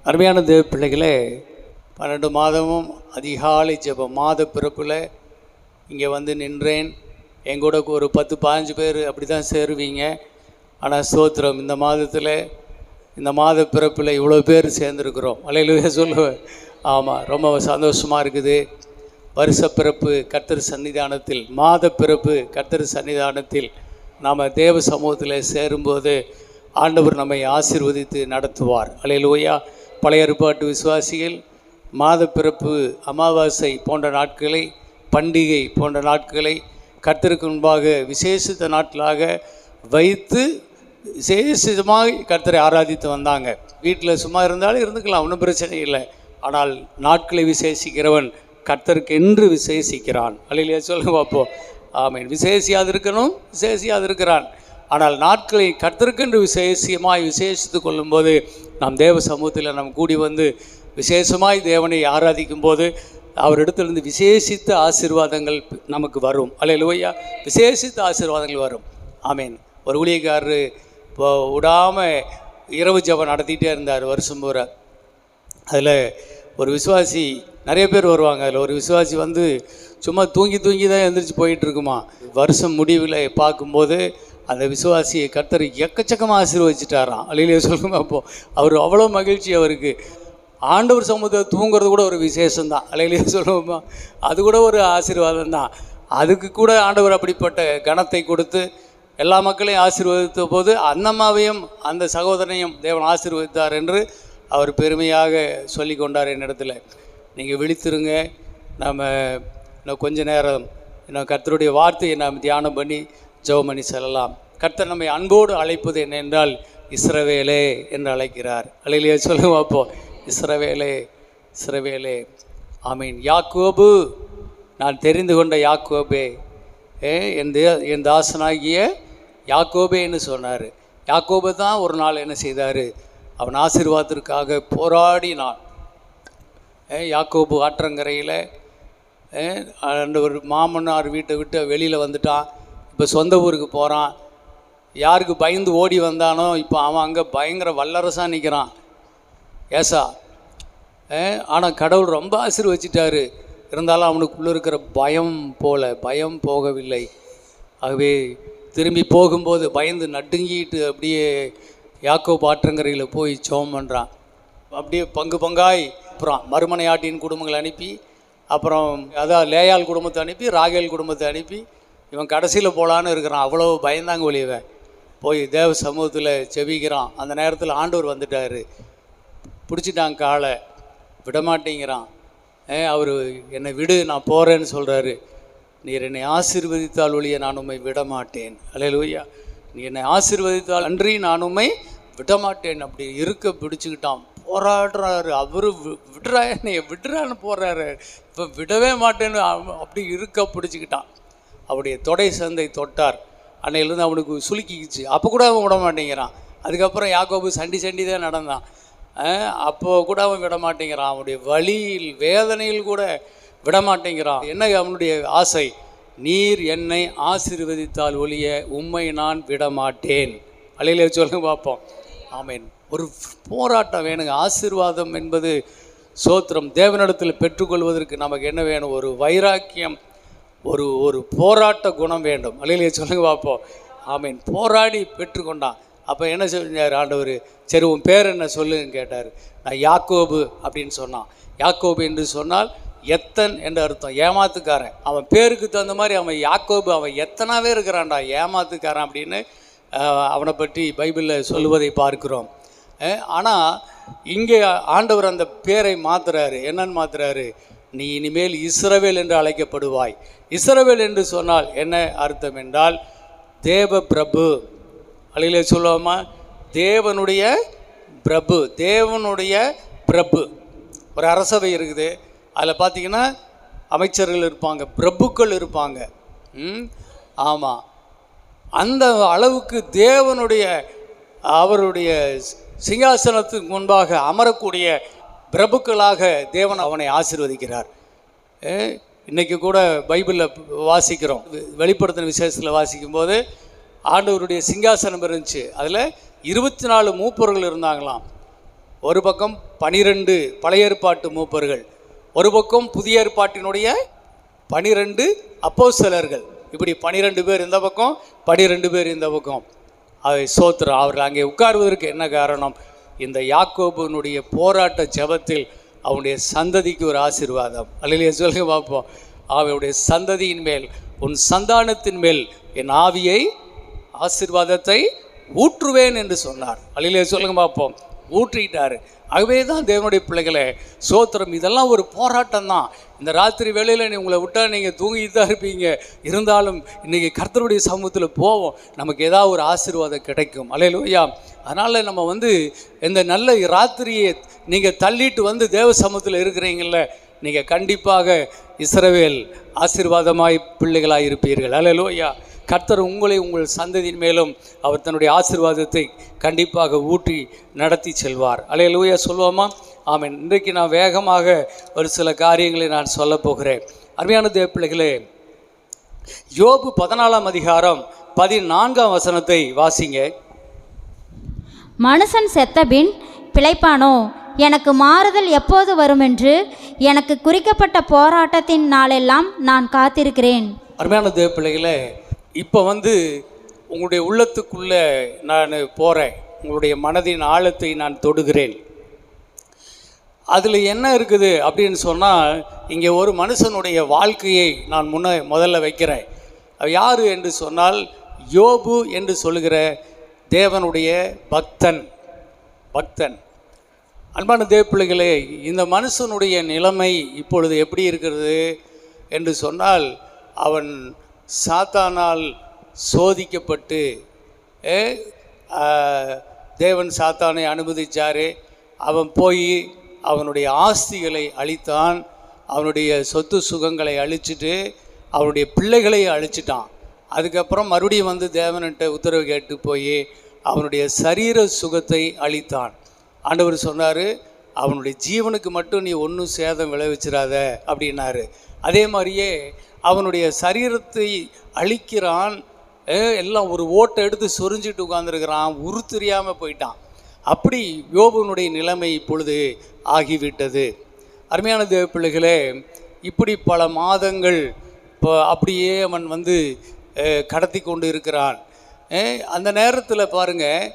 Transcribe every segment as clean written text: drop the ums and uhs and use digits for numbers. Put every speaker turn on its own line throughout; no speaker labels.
அருமையான தேவ பிள்ளைகளே, 12 மாதமும் அதிகாலை ஜெபம் மாத பிறப்பில் இங்கே வந்து நின்றேன். எங்கூட ஒரு 10-15 பேர் அப்படி தான் சேருவீங்க. ஆனால் ஸ்தோத்திரம், இந்த மாதத்தில் இந்த மாத பிறப்பில் இவ்வளோ பேர் சேர்ந்துருக்குறோம். அல்லேலூயா சொல்லுவேன். ஆமாம், ரொம்ப சந்தோஷமாக இருக்குது. வருஷ பிறப்பு கர்த்தர் சன்னிதானத்தில், மாத பிறப்பு கர்த்தர் சன்னிதானத்தில் நாம் தேவ சமூகத்தில் சேரும்போது ஆண்டவர் நம்மை ஆசீர்வதித்து நடத்துவார். அல்லேலூயா. பழைய ஏற்பாட்டு விசுவாசிகள் மாத பிறப்பு, அமாவாசை போன்ற நாட்களை, பண்டிகை போன்ற நாட்களை கர்த்தருக்கு முன்பாக விசேஷித்த நாட்களாக வைத்து விசேஷமாக கர்த்தரை ஆராதித்து வந்தாங்க. வீட்டில் சும்மா இருந்தாலும் இருந்துக்கலாம், ஒன்றும் பிரச்சனை இல்லை. ஆனால் நாட்களை விசேஷிக்கிறவன் கர்த்தருக்கு என்று விசேஷிக்கிறான். அல்லையா சொல்ல பார்ப்போம். ஆமீன். விசேஷியாது இருக்கணும், விசேஷியாது இருக்கிறான். ஆனால் நாட்களை கர்த்தருக்கென்று விசேஷமாய் விசேஷித்து கொள்ளும்போது நாம் தேவ சமூகத்தில் நாம் கூடி வந்து விசேஷமாய் தேவனை ஆராதிக்கும் போது அவரிடத்திலிருந்து விசேஷித்த ஆசீர்வாதங்கள் நமக்கு வரும். அல்லேலூயா. விசேஷித்த ஆசீர்வாதங்கள் வரும். ஆமீன். ஒரு ஊழியக்காரர் இப்போ விடாமல் இரவு ஜெபம் நடத்திகிட்டே இருந்தார் வருஷம் பூரா. அதில் ஒரு விசுவாசி, நிறைய பேர் வருவாங்க, அதில் ஒரு விசுவாசி வந்து சும்மா தூங்கி தான் எழுந்திரிச்சு போயிட்டுருக்குமா. வருஷம் முடிவில் பார்க்கும்போது அந்த விசுவாசியை கர்த்தர் எக்கச்சக்கமாக ஆசீர்வதிச்சிட்டாராம். அல்லையிலே சொல்லுங்க. அப்போது அவர் அவ்வளோ மகிழ்ச்சி அவருக்கு. ஆண்டவர் சமூகத்தை தூங்குறது கூட ஒரு விசேஷம்தான். அல்லையிலே சொல்லுவோமா, அது கூட ஒரு ஆசீர்வாதம் தான். அதுக்கு கூட ஆண்டவர் அப்படிப்பட்ட கணத்தை கொடுத்து எல்லா மக்களையும் ஆசீர்வதித்த போது அந்த அம்மாவையும் அந்த சகோதரனையும் தேவன் ஆசீர்வதித்தார் என்று அவர் பெருமையாக சொல்லி கொண்டார் என்னிடத்தில். நீங்கள் விழித்திருங்க. நம்ம இன்னும் கொஞ்ச நேரம் இன்னும் கர்த்தருடைய வார்த்தையை நாம் தியானம் பண்ணி ஜெபம் பண்ணி செல்லலாம். கர்த்தர் நம்மை அன்போடு அழைப்பது என்ன என்றால் இஸ்ரவேலே என்று அழைக்கிறார். அல்லேலூயா சொல்லுங்க அப்போ. இஸ்ரவேலே, இஸ்ரவேலே. ஆமீன். யாக்கோபு, நான் தெரிந்து கொண்ட யாக்கோபே, என் தாசனாகிய யாக்கோபேன்னு சொன்னார். யாக்கோபு தான் ஒரு நாள் என்ன செய்தார், அவன் ஆசீர்வாதத்திற்காக போராடினான். யாக்கோபு ஆற்றங்கரையில் அந்த ஒரு மாமனார் வீட்டை விட்டு வெளியில் வந்துட்டான். இப்போ சொந்த ஊருக்கு போகிறான். யாருக்கு பயந்து ஓடி வந்தானோ இப்போ அவன் அங்கே பயங்கர வல்லரசாக நிற்கிறான், ஏசா. ஆனால் கடவுள் ரொம்ப ஆசீர்வதிச்சிட்டாரு. இருந்தாலும் அவனுக்குள்ளே இருக்கிற பயம் போகவில்லை. ஆகவே திரும்பி போகும்போது பயந்து நடுங்கிட்டு அப்படியே யாக்கோபு ஆற்றங்கரையில் போய் ஜெபம் பண்ணுறான். அப்படியே பங்காய் அப்புறம் மறுமனையாட்டின் குடும்பங்களை அனுப்பி, அப்புறம் அதான் லேயாள் குடும்பத்தை அனுப்பி, ராகேல் குடும்பத்தை அனுப்பி, இவன் கடைசியில் போகலான்னு இருக்கிறான். அவ்வளோ பயந்தாங்க ஒழியவன். போய் தேவ சமூகத்தில் செபிக்கிறான். அந்த நேரத்தில் ஆண்டவர் வந்துட்டார். பிடிச்சிட்டான் காலை, விடமாட்டேங்கிறான். அவர் என்னை விடு, நான் போகிறேன்னு சொல்கிறாரு. நீர் என்னை ஆசீர்வதித்தால் ஒழிய நான் உம்மை விடமாட்டேன். அல்லேலூயா. நீ என்னை ஆசீர்வதித்தால் அன்றி நான் உம்மை விடமாட்டேன். அப்படி இருக்க பிடிச்சிக்கிட்டான். போராடுறாரு. அவரு விடுறான்னு போடுறாரு. இப்போ விடவே மாட்டேன்னு அப்படி இருக்க பிடிச்சிக்கிட்டான். அவருடைய தொடை சந்தை தொட்டார். அன்னையிலேருந்து அவனுக்கு சுலுக்கிக்குச்சு. அப்போ கூட அவன் விட மாட்டேங்கிறான். அதுக்கப்புறம் யாக்கோபு சண்டி தான் நடந்தான். அப்போ கூட அவன் விட மாட்டேங்கிறான். அவனுடைய வலியில் வேதனையில் கூட விடமாட்டேங்கிறான். என்ன அவனுடைய ஆசை, நீர் என்னை ஆசீர்வதித்தால் ஒழிய உம்மை நான் விடமாட்டேன். அல்லேலூயா சொல்லுங்க பார்ப்போம். ஆமீன். ஒரு போராட்டம் வேணுங்க. ஆசீர்வாதம் என்பது சோத்திரம் தேவனிடத்தில் பெற்றுக்கொள்வதற்கு நமக்கு என்ன வேணும், ஒரு வைராக்கியம், ஒரு போராட்ட குணம் வேண்டும். அல்லேலூயா சொல்லுங்க பார்ப்போம். ஆமீன். போராடி பெற்றுக்கொண்டான். அப்போ என்ன செஞ்சார் ஆண்டவர், சரி உன் பேர் என்ன சொல்லுன்னு கேட்டார். நான் யாக்கோபு அப்படின்னு சொன்னான். யாக்கோபு என்று சொன்னால் எத்தன் என்று அர்த்தம், ஏமாத்துக்காரன். அவன் பேருக்கு தகுந்த மாதிரி அவன் யாக்கோபு, அவன் எத்தனாவே இருக்கிறான்டா, ஏமாத்துக்காரன் அப்படின்னு அவனை பற்றி பைபிளில் சொல்லுவதை பார்க்கிறோம். ஆனால் இங்கே ஆண்டவர் அந்த பேரை மாற்றுறாரு. என்னன்னு மாற்றுறாரு, நீ இனிமேல் இஸ்ரவேல் என்று அழைக்கப்படுவாய். இஸ்ரவேல் என்று சொன்னால் என்ன அர்த்தம் என்றால் தேவ பிரபு. அல்லேலூயா சொல்லுவோமா, தேவனுடைய பிரபு. தேவனுடைய பிரபு. ஒரு அரசவை இருக்குது. அதில் பார்த்திங்கன்னா அமைச்சர்கள் இருப்பாங்க, பிரபுக்கள் இருப்பாங்க. ஆமாம். அந்த அளவுக்கு தேவனுடைய அவருடைய சிங்காசனத்துக்கு முன்பாக அமரக்கூடிய பிரபுக்களாக தேவன் அவனை ஆசீர்வதிக்கிறார். இன்றைக்கி கூட பைபிளில் வாசிக்கிறோம், வெளிப்படுத்தின விசேஷத்தில் வாசிக்கும்போது ஆண்டவருடைய சிங்காசனம் இருந்துச்சு. அதில் 24 மூப்பர்கள் இருந்தாங்களாம். ஒரு பக்கம் 12 பழைய ஏற்பாட்டு மூப்பர்கள், ஒரு பக்கம் புதிய ஏற்பாட்டினுடைய 12 அப்போஸ்தலர்கள். இப்படி 12 பேர் இந்த பக்கம், 12 பேர் இந்த பக்கம். அதை சோத்திரம். அவர்கள் அங்கே உட்கார்வதற்கு என்ன காரணம்? இந்த யாக்கோபுனுடைய போராட்ட ஜெபத்தில் அவனுடைய சந்ததிக்கு ஒரு ஆசீர்வாதம். அல்லையா சொல்லுங்க பார்ப்போம். அவனுடைய சந்ததியின் மேல், உன் சந்தானத்தின் மேல் என் ஆவியை, ஆசீர்வாதத்தை ஊற்றுவேன் என்று சொன்னார். அல்லையா சொல்லுங்க பார்ப்போம். ஊற்றிட்டார். ஆகவே தான் தேவனுடைய பிள்ளைகளை சோத்திரம். இதெல்லாம் ஒரு போராட்டம் தான். இந்த ராத்திரி வேளையில் உங்களை விட்டால் நீங்கள் தூங்கிட்டு தான் இருப்பீங்க. இருந்தாலும் இன்றைக்கி கர்த்தருடைய சமூகத்தில் போவோம், நமக்கு ஏதாவது ஒரு ஆசீர்வாதம் கிடைக்கும். அல்லேலூயா. அதனால் நம்ம இந்த நல்ல ராத்திரியை நீங்கள் தள்ளிட்டு தேவ சமூகத்தில் இருக்கிறீங்கள, நீங்கள் கண்டிப்பாக இஸ்ரவேல் ஆசீர்வாதமாய் பிள்ளைகளாக இருப்பீர்கள். அல்லேலூயா. கர்த்தர் உங்களை, உங்கள் சந்ததியின் மேலும் அவர் தன்னுடைய ஆசீர்வாதத்தை கண்டிப்பாக ஊற்றி நடத்தி செல்வார். அல்லேலூயா சொல்லுவோமா? ஆமென். இன்றைக்கு நான் வேகமாக ஒரு சில காரியங்களை நான் சொல்ல போகிறேன். அருமையான தேவ பிள்ளைகளே, யோபு 14ஆம் அதிகாரம் 14ஆம் வசனத்தை வாசிங்க.
மனுஷன் செத்தபின் பிழைப்பானோ? எனக்கு மாறுதல் எப்போது வரும் என்று எனக்கு குறிக்கப்பட்ட போராட்டத்தின் நாளெல்லாம் நான் காத்திருக்கிறேன்.
அருமையான தேவ பிள்ளைகளே, இப்போ உங்களுடைய உள்ளத்துக்குள்ளே நான் போகிறேன். உங்களுடைய மனதின் ஆழத்தை நான் தொடுகிறேன். அதில் என்ன இருக்குது அப்படின்னு சொன்னால், இங்கே ஒரு மனுஷனுடைய வாழ்க்கையை நான் முதல்ல வைக்கிறேன். யார் என்று சொன்னால், யோபு என்று சொல்லுகிற தேவனுடைய பக்தன். அன்பான தேவ பிள்ளைகளே, இந்த மனுஷனுடைய நிலைமை இப்பொழுது எப்படி இருக்கிறது என்று சொன்னால், அவன் சாத்தானால் சோதிக்கப்பட்டு, தேவன் சாத்தானை அனுமதிச்சார். அவன் போய் அவனுடைய ஆஸ்திகளை அழித்தான், அவனுடைய சொத்து சுகங்களை அழிச்சிட்டு அவனுடைய பிள்ளைகளை அழிச்சிட்டான். அதுக்கப்புறம் மறுபடியும் தேவன்கிட்ட உத்தரவு கேட்டு போய் அவனுடைய சரீர சுகத்தை அழித்தான். ஆண்டவர் சொன்னார், அவனுடைய ஜீவனுக்கு மட்டும் நீ ஒன்றும் சேதம் விளைவிச்சிடாத அப்படின்னாரு. அதே மாதிரியே அவனுடைய சரீரத்தை அழிக்கிறான். எல்லாம் ஒரு ஓட்டை எடுத்து சொரிஞ்சிட்டு உட்கார்ந்துருக்கிறான். உரு தெரியாமல் போயிட்டான். அப்படி யோபுனுடைய நிலைமை இப்பொழுது ஆகிவிட்டது. அருமையான தேவ பிள்ளைகளே, இப்படி பல மாதங்கள் அப்படியே அவன் கடத்தி கொண்டு இருக்கிறான். அந்த நேரத்தில் பாருங்கள்,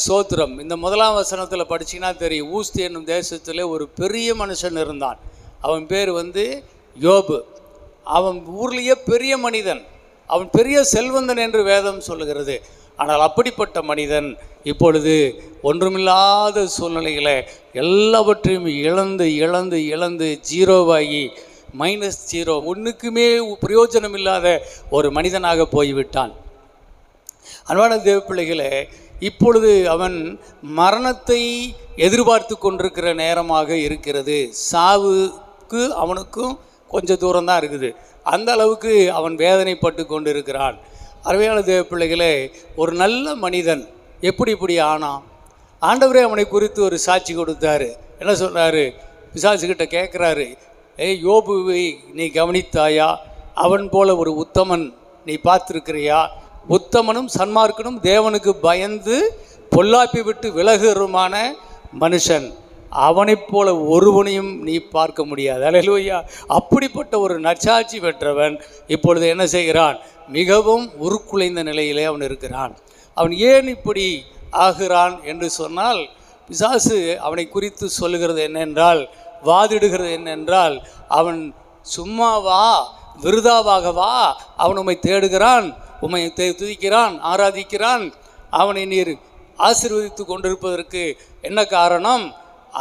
சோத்திரம், இந்த 1ஆம் வசனத்தில் படிச்சிங்கன்னா தெரியும். ஊஸ்தி என்னும் தேசத்தில் ஒரு பெரிய மனுஷன் இருந்தான். அவன் பேர் யோபு. அவன் ஊர்லேயே பெரிய மனிதன், அவன் பெரிய செல்வந்தன் என்று வேதம் சொல்லுகிறது. ஆனால் அப்படிப்பட்ட மனிதன் இப்பொழுது ஒன்றுமில்லாத சூழ்நிலையில் எல்லாவற்றையும் இழந்து இழந்து இழந்து ஜீரோவாகி -0, ஒன்றுக்குமே பிரயோஜனம் இல்லாத ஒரு மனிதனாக போய்விட்டான். அன்பான தேவ பிள்ளைகளே, இப்பொழுது அவன் மரணத்தை எதிர்பார்த்து கொண்டிருக்கிற நேரமாக இருக்கிறது. சாவுக்கு அவனுக்கும் கொஞ்சம் தூரம்தான் இருக்குது. அந்த அளவுக்கு அவன் வேதனைப்பட்டு கொண்டு இருக்கிறான். அருமையான தேவ பிள்ளைகளே, ஒரு நல்ல மனிதன் இப்படி ஆனான்? ஆண்டவரே அவனை குறித்து ஒரு சாட்சி கொடுத்தாரு. என்ன சொன்னார்? பிசாசுக்கிட்ட கேட்குறாரு, யோபுவை நீ கவனித்தாயா? அவன் போல ஒரு உத்தமன் நீ பார்த்துருக்கிறியா? உத்தமனும் சன்மார்க்கனும் தேவனுக்கு பயந்து பொல்லாப்பி விட்டு விலகுமான மனுஷன், அவனைப் போல ஒருவனையும் நீ பார்க்க முடியாது. அல்லேலூயா. அப்படிப்பட்ட ஒரு நற்சாட்சி பெற்றவன் இப்பொழுது என்ன செய்கிறான்? மிகவும் உருக்குலைந்த நிலையிலே அவன் இருக்கிறான். அவன் ஏன் இப்படி ஆகிறான் என்று சொன்னால், பிசாசு அவனை குறித்து சொல்லுகிறது என்னென்றால், வாதிடுகிறது என்னென்றால், அவன் சும்மாவா, விருதாவாகவா அவன் உம்மை தேடுகிறான், உம்மை துதிக்கிறான், ஆராதிக்கிறான். அவனை நீர் ஆசீர்வதித்து கொண்டிருப்பதற்கு என்ன காரணம்?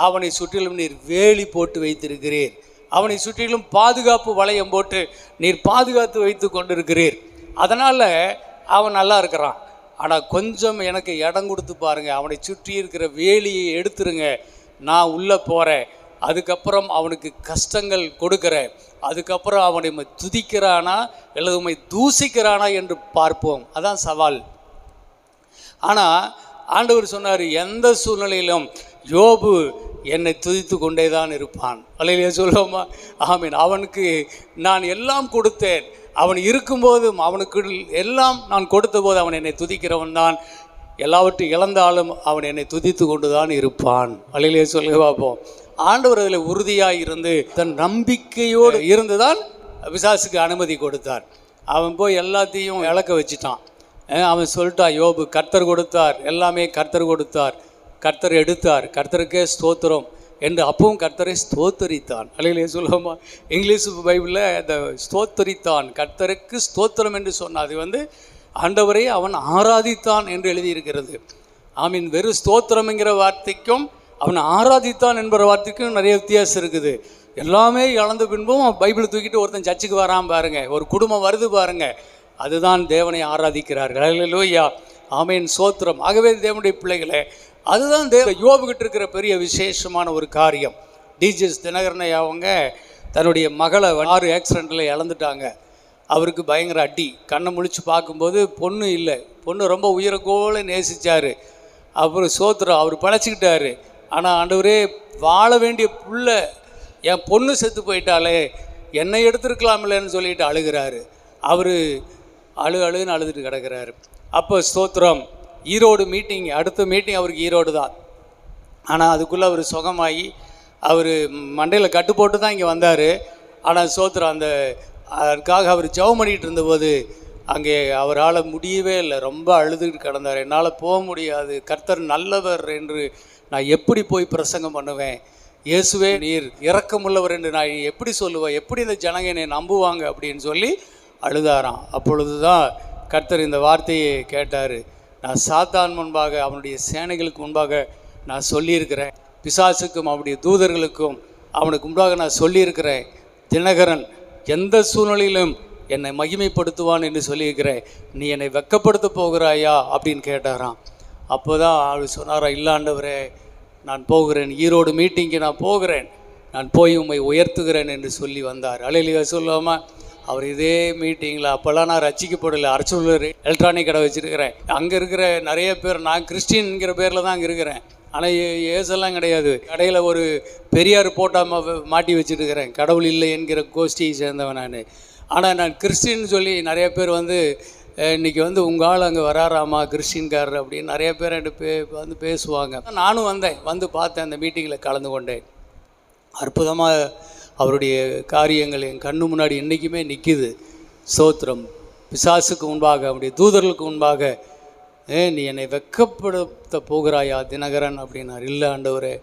அவனை சுற்றிலும் நீர் வேலி போட்டு வைத்திருக்கிறீர். அவனை சுற்றிலும் பாதுகாப்பு வளையம் போட்டு நீர் பாதுகாத்து வைத்து கொண்டிருக்கிறீர். அதனால் அவன் நல்லா இருக்கிறான். ஆனால் கொஞ்சம் எனக்கு இடம் கொடுத்து பாருங்கள், அவனை சுற்றி இருக்கிற வேலியை எடுத்துருங்க, நான் உள்ளே போகிறேன். அதுக்கப்புறம் அவனுக்கு கஷ்டங்கள் கொடுக்குறேன். அதுக்கப்புறம் அவனை துதிக்கிறானா அல்லது உம்மை தூசிக்கிறானா என்று பார்ப்போம். அதான் சவால். ஆனால் ஆண்டவர் சொன்னார், எந்த சூழ்நிலையிலும் யோபு என்னை துதித்து கொண்டே தான் இருப்பான். அல்லேலூயா சொல்லுவோமா? ஆமீன். அவனுக்கு நான் எல்லாம் கொடுத்தேன். அவன் இருக்கும்போதும் அவனுக்கு எல்லாம் நான் கொடுத்த போது அவன் என்னை துதிக்கிறவன் தான். எல்லாவற்றையும் இழந்தாலும் அவன் என்னை துதித்து கொண்டு தான் இருப்பான். அல்லேலூயா சொல்லுங்க பார்ப்போம். ஆண்டவர் அதில் உறுதியாக இருந்து தன் நம்பிக்கையோடு இருந்து தான் பிசாசுக்கு அனுமதி கொடுத்தார். அவன் போய் எல்லாத்தையும் இழக்க வச்சுட்டான். அவன் சொல்லிட்டான், யோபு கர்த்தர் கொடுத்தார், எல்லாமே கர்த்தர் கொடுத்தார், கர்த்தர் எடுத்தார், கர்த்தருக்கே ஸ்தோத்திரம் என்று அப்பவும் கர்த்தரை ஸ்தோத்தரித்தான். அல்லேலூயா சொல்லுவோமா? இங்கிலீஷ் பைபிளில் அந்த ஸ்தோத்தரித்தான், கர்த்தருக்கு ஸ்தோத்திரம் என்று சொன்னார். அது ஆண்டவரை அவன் ஆராதித்தான் என்று எழுதியிருக்கிறது. ஆமீன். வெறும் ஸ்தோத்திரம்ங்கிற வார்த்தைக்கும் அவன் ஆராதித்தான் என்கிற வார்த்தைக்கும் நிறைய வித்தியாசம் இருக்குது. எல்லாமே இழந்த பின்பும் பைபிள் தூக்கிட்டு ஒருத்தன் சர்ச்சுக்கு வராமல் பாருங்க, ஒரு குடும்பம் வருது பாருங்க, அதுதான் தேவனை ஆராதிக்கிறார்கள். அல்லேலூயா, ஆமீன், ஸ்தோத்திரம். ஆகவே தேவனுடைய பிள்ளைகளே, அதுதான் யோபுகிட்ட இருக்கிற பெரிய விசேஷமான ஒரு காரியம். டிஜிஎஸ் தினகரனை அவங்க தன்னுடைய மகளை 6 ஆக்சிடெண்ட்டில் இழந்துட்டாங்க. அவருக்கு பயங்கர அடி. கண்ணை முழிச்சு பார்க்கும்போது பொண்ணு இல்லை. பொண்ணு ரொம்ப உயிரக்கோல நேசித்தார். அப்புறம் சோத்திரம் அவர் பழச்சிக்கிட்டாரு. ஆனால் ஆண்டவரே, வாழ வேண்டிய புள்ள என் பொண்ணு செத்து போயிட்டாலே, என்னை எடுத்துருக்கலாமில்லன்னு சொல்லிட்டு அழுகிறாரு. அவர் அழுன்னு அழுதுட்டு கிடக்கிறாரு. அப்போ ஸ்தோத்திரம், ஈரோடு மீட்டிங், அடுத்த மீட்டிங் அவருக்கு ஈரோடு தான். ஆனால் அதுக்குள்ளே அவர் சுகமாகி அவர் மண்டையில் கட்டு போட்டு தான் இங்கே வந்தார். ஆனால் ஸ்தோத்திரம், அதற்காக அவர் ஜெபம் பண்ணிகிட்டு இருந்தபோது அங்கே அவரால் முடியவே இல்லை. ரொம்ப அழுதுகிட்டு கிடந்தார். என்னால் போக முடியாது, கர்த்தர் நல்லவர் என்று நான் எப்படி போய் பிரசங்கம் பண்ணுவேன்? இயேசுவே நீர் இரக்கமுள்ளவர் என்று நான் எப்படி சொல்லுவேன்? எப்படி இந்த ஜனங்க என்னை நம்புவாங்க அப்படின்னு சொல்லி அழுதாராம். அப்பொழுது தான் கர்த்தர் இந்த வார்த்தையை கேட்டார். நான் சாத்தான் முன்பாக, அவனுடைய சேனைகளுக்கு முன்பாக நான் சொல்லியிருக்கிறேன், பிசாசுக்கும் அவனுடைய தூதர்களுக்கும் அவனுக்கு முன்பாக நான் சொல்லியிருக்கிறேன், தினகரன் எந்த சூழ்நிலையிலும் என்னை மகிமைப்படுத்துவான் என்று சொல்லியிருக்கிறேன், நீ என்னை வெட்கப்படுத்த போகிறாயா அப்படின்னு கேட்டாராம். அப்போ தான் அவர் சொன்னாரா, இல்லாண்டவரே நான் போகிறேன், ஈரோடு மீட்டிங்கு நான் போகிறேன், நான் போய் உம்மை உயர்த்துகிறேன் என்று சொல்லி வந்தார். அல்லேலூயா சொல்லுவோமா? அவர் இதே மீட்டிங்கில், அப்போல்லாம் நான் ரட்சிக்கப்படலை, அரசூழல் எலக்ட்ரானிக் கடை வச்சுருக்கிறேன். அங்கே இருக்கிற நிறைய பேர், நான் கிறிஸ்டின்ங்கிற பேரில் தான் அங்கே இருக்கிறேன், ஆனால் ஏசெல்லாம் கிடையாது. கடையில் ஒரு பெரியார் போட்டால் மாட்டி வச்சுருக்கிறேன், கடவுள் இல்லை என்கிற கோஷ்டியை சேர்ந்தவன் நான். ஆனால் நான் கிறிஸ்டின்னு சொல்லி நிறைய பேர் இன்றைக்கி உங்கள் ஆள் அங்கே வராராமா கிறிஸ்டின்காரர் அப்படின்னு நிறைய பேர் என்கிட்ட பேசுவாங்க. நானும் வந்து பார்த்தேன், அந்த மீட்டிங்கில் கலந்து கொண்டேன். அற்புதமாக அவருடைய காரியங்கள் என் கண்ணு முன்னாடி என்றைக்குமே நிற்கிது. ஸ்தோத்திரம். பிசாசுக்கு முன்பாக, அவருடைய தூதர்களுக்கு முன்பாக, நீ என்னை வெட்கப்படுத்த போகிறாயா தினகரன் அப்படின்னார். இல்லை ஆண்டவரே,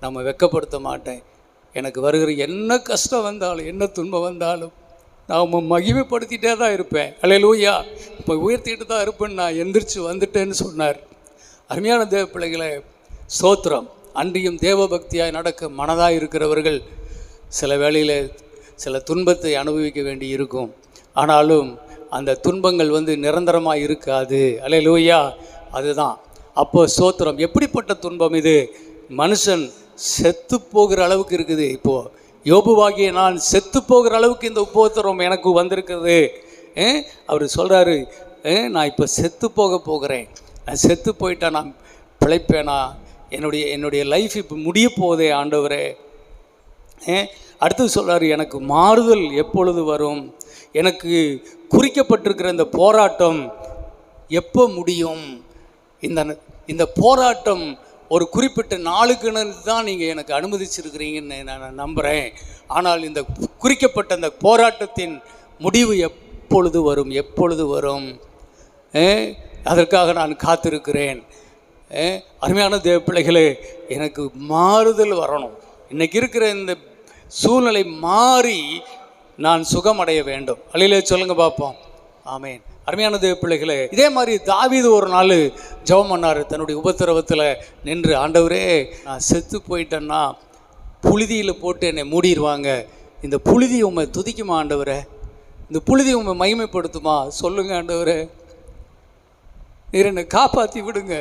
நம்ம வெட்கப்படுத்த மாட்டேன். எனக்கு வருகிற என்ன கஷ்டம் வந்தாலும், என்ன துன்பம் வந்தாலும் நான் மகிமைப்படுத்திகிட்டே தான் இருப்பேன். அல்லேலூயா, இப்போ உயர்த்திட்டு தான் இருப்பேன்னு நான் எந்திரிச்சு வந்துட்டேன்னு சொன்னார். அருமையான தேவ பிள்ளைகளை, ஸ்தோத்திரம். அன்றியும் தேவ பக்தியாய் நடக்க மனதாக இருக்கிறவர்கள் சில வேளையில் சில துன்பத்தை அனுபவிக்க வேண்டி இருக்கும். ஆனாலும் அந்த துன்பங்கள் நிரந்தரமாக இருக்காது. அல்லேலூயா, அதுதான். அப்போ ஸ்தோத்திரம். எப்படிப்பட்ட துன்பம் இது? மனுஷன் செத்து போகிற அளவுக்கு இருக்குது. இப்போது யோபுவாகிய நான் செத்து போகிற அளவுக்கு இந்த உபோத்திரம் எனக்கு வந்திருக்குது. அவர் சொல்கிறாரு, நான் இப்போ செத்து போகிறேன், நான் செத்து போயிட்டா நான் பிழைப்பேனா? என்னுடைய லைஃப் இப்போ முடிய போதே ஆண்டவரே. அடுத்து சொல்கிறார், எனக்கு மாறுதல் எப்பொழுது வரும்? எனக்கு குறிக்கப்பட்டிருக்கிற இந்த போராட்டம் எப்போ முடியும்? இந்த போராட்டம் ஒரு குறிப்பிட்ட நாளுக்குன்னு தான் நீங்கள் எனக்கு அனுமதிச்சிருக்கிறீங்கன்னு நான் நம்புகிறேன். ஆனால் இந்த குறிக்கப்பட்ட அந்த போராட்டத்தின் முடிவு எப்பொழுது வரும்? எப்பொழுது வரும்? அதற்காக நான் காத்திருக்கிறேன். அருமையான தேவ பிள்ளைகளே, எனக்கு மாறுதல் வரணும். இன்றைக்கி இருக்கிற இந்த சூழ்நிலை மாறி நான் சுகமடைய வேண்டும். அல்லேலூயா சொல்லுங்க பார்ப்போம். ஆமேன். அருமையான தேவ பிள்ளைகளே, இதே மாதிரி தாவீது ஒரு நாள் ஜெபம் பண்ணார். தன்னுடைய உபத்திரவத்தில் நின்று, ஆண்டவரே நான் செத்து போயிட்டேன்னா புழுதியில் போட்டு என்னை மூடிடுவாங்க, இந்த புழுதி உண்மை துதிக்குமா ஆண்டவரே? இந்த புழுதி உண்மை மகிமைப்படுத்துமா? சொல்லுங்க ஆண்டவரே, நீர் என்னை காப்பாற்றி விடுங்க,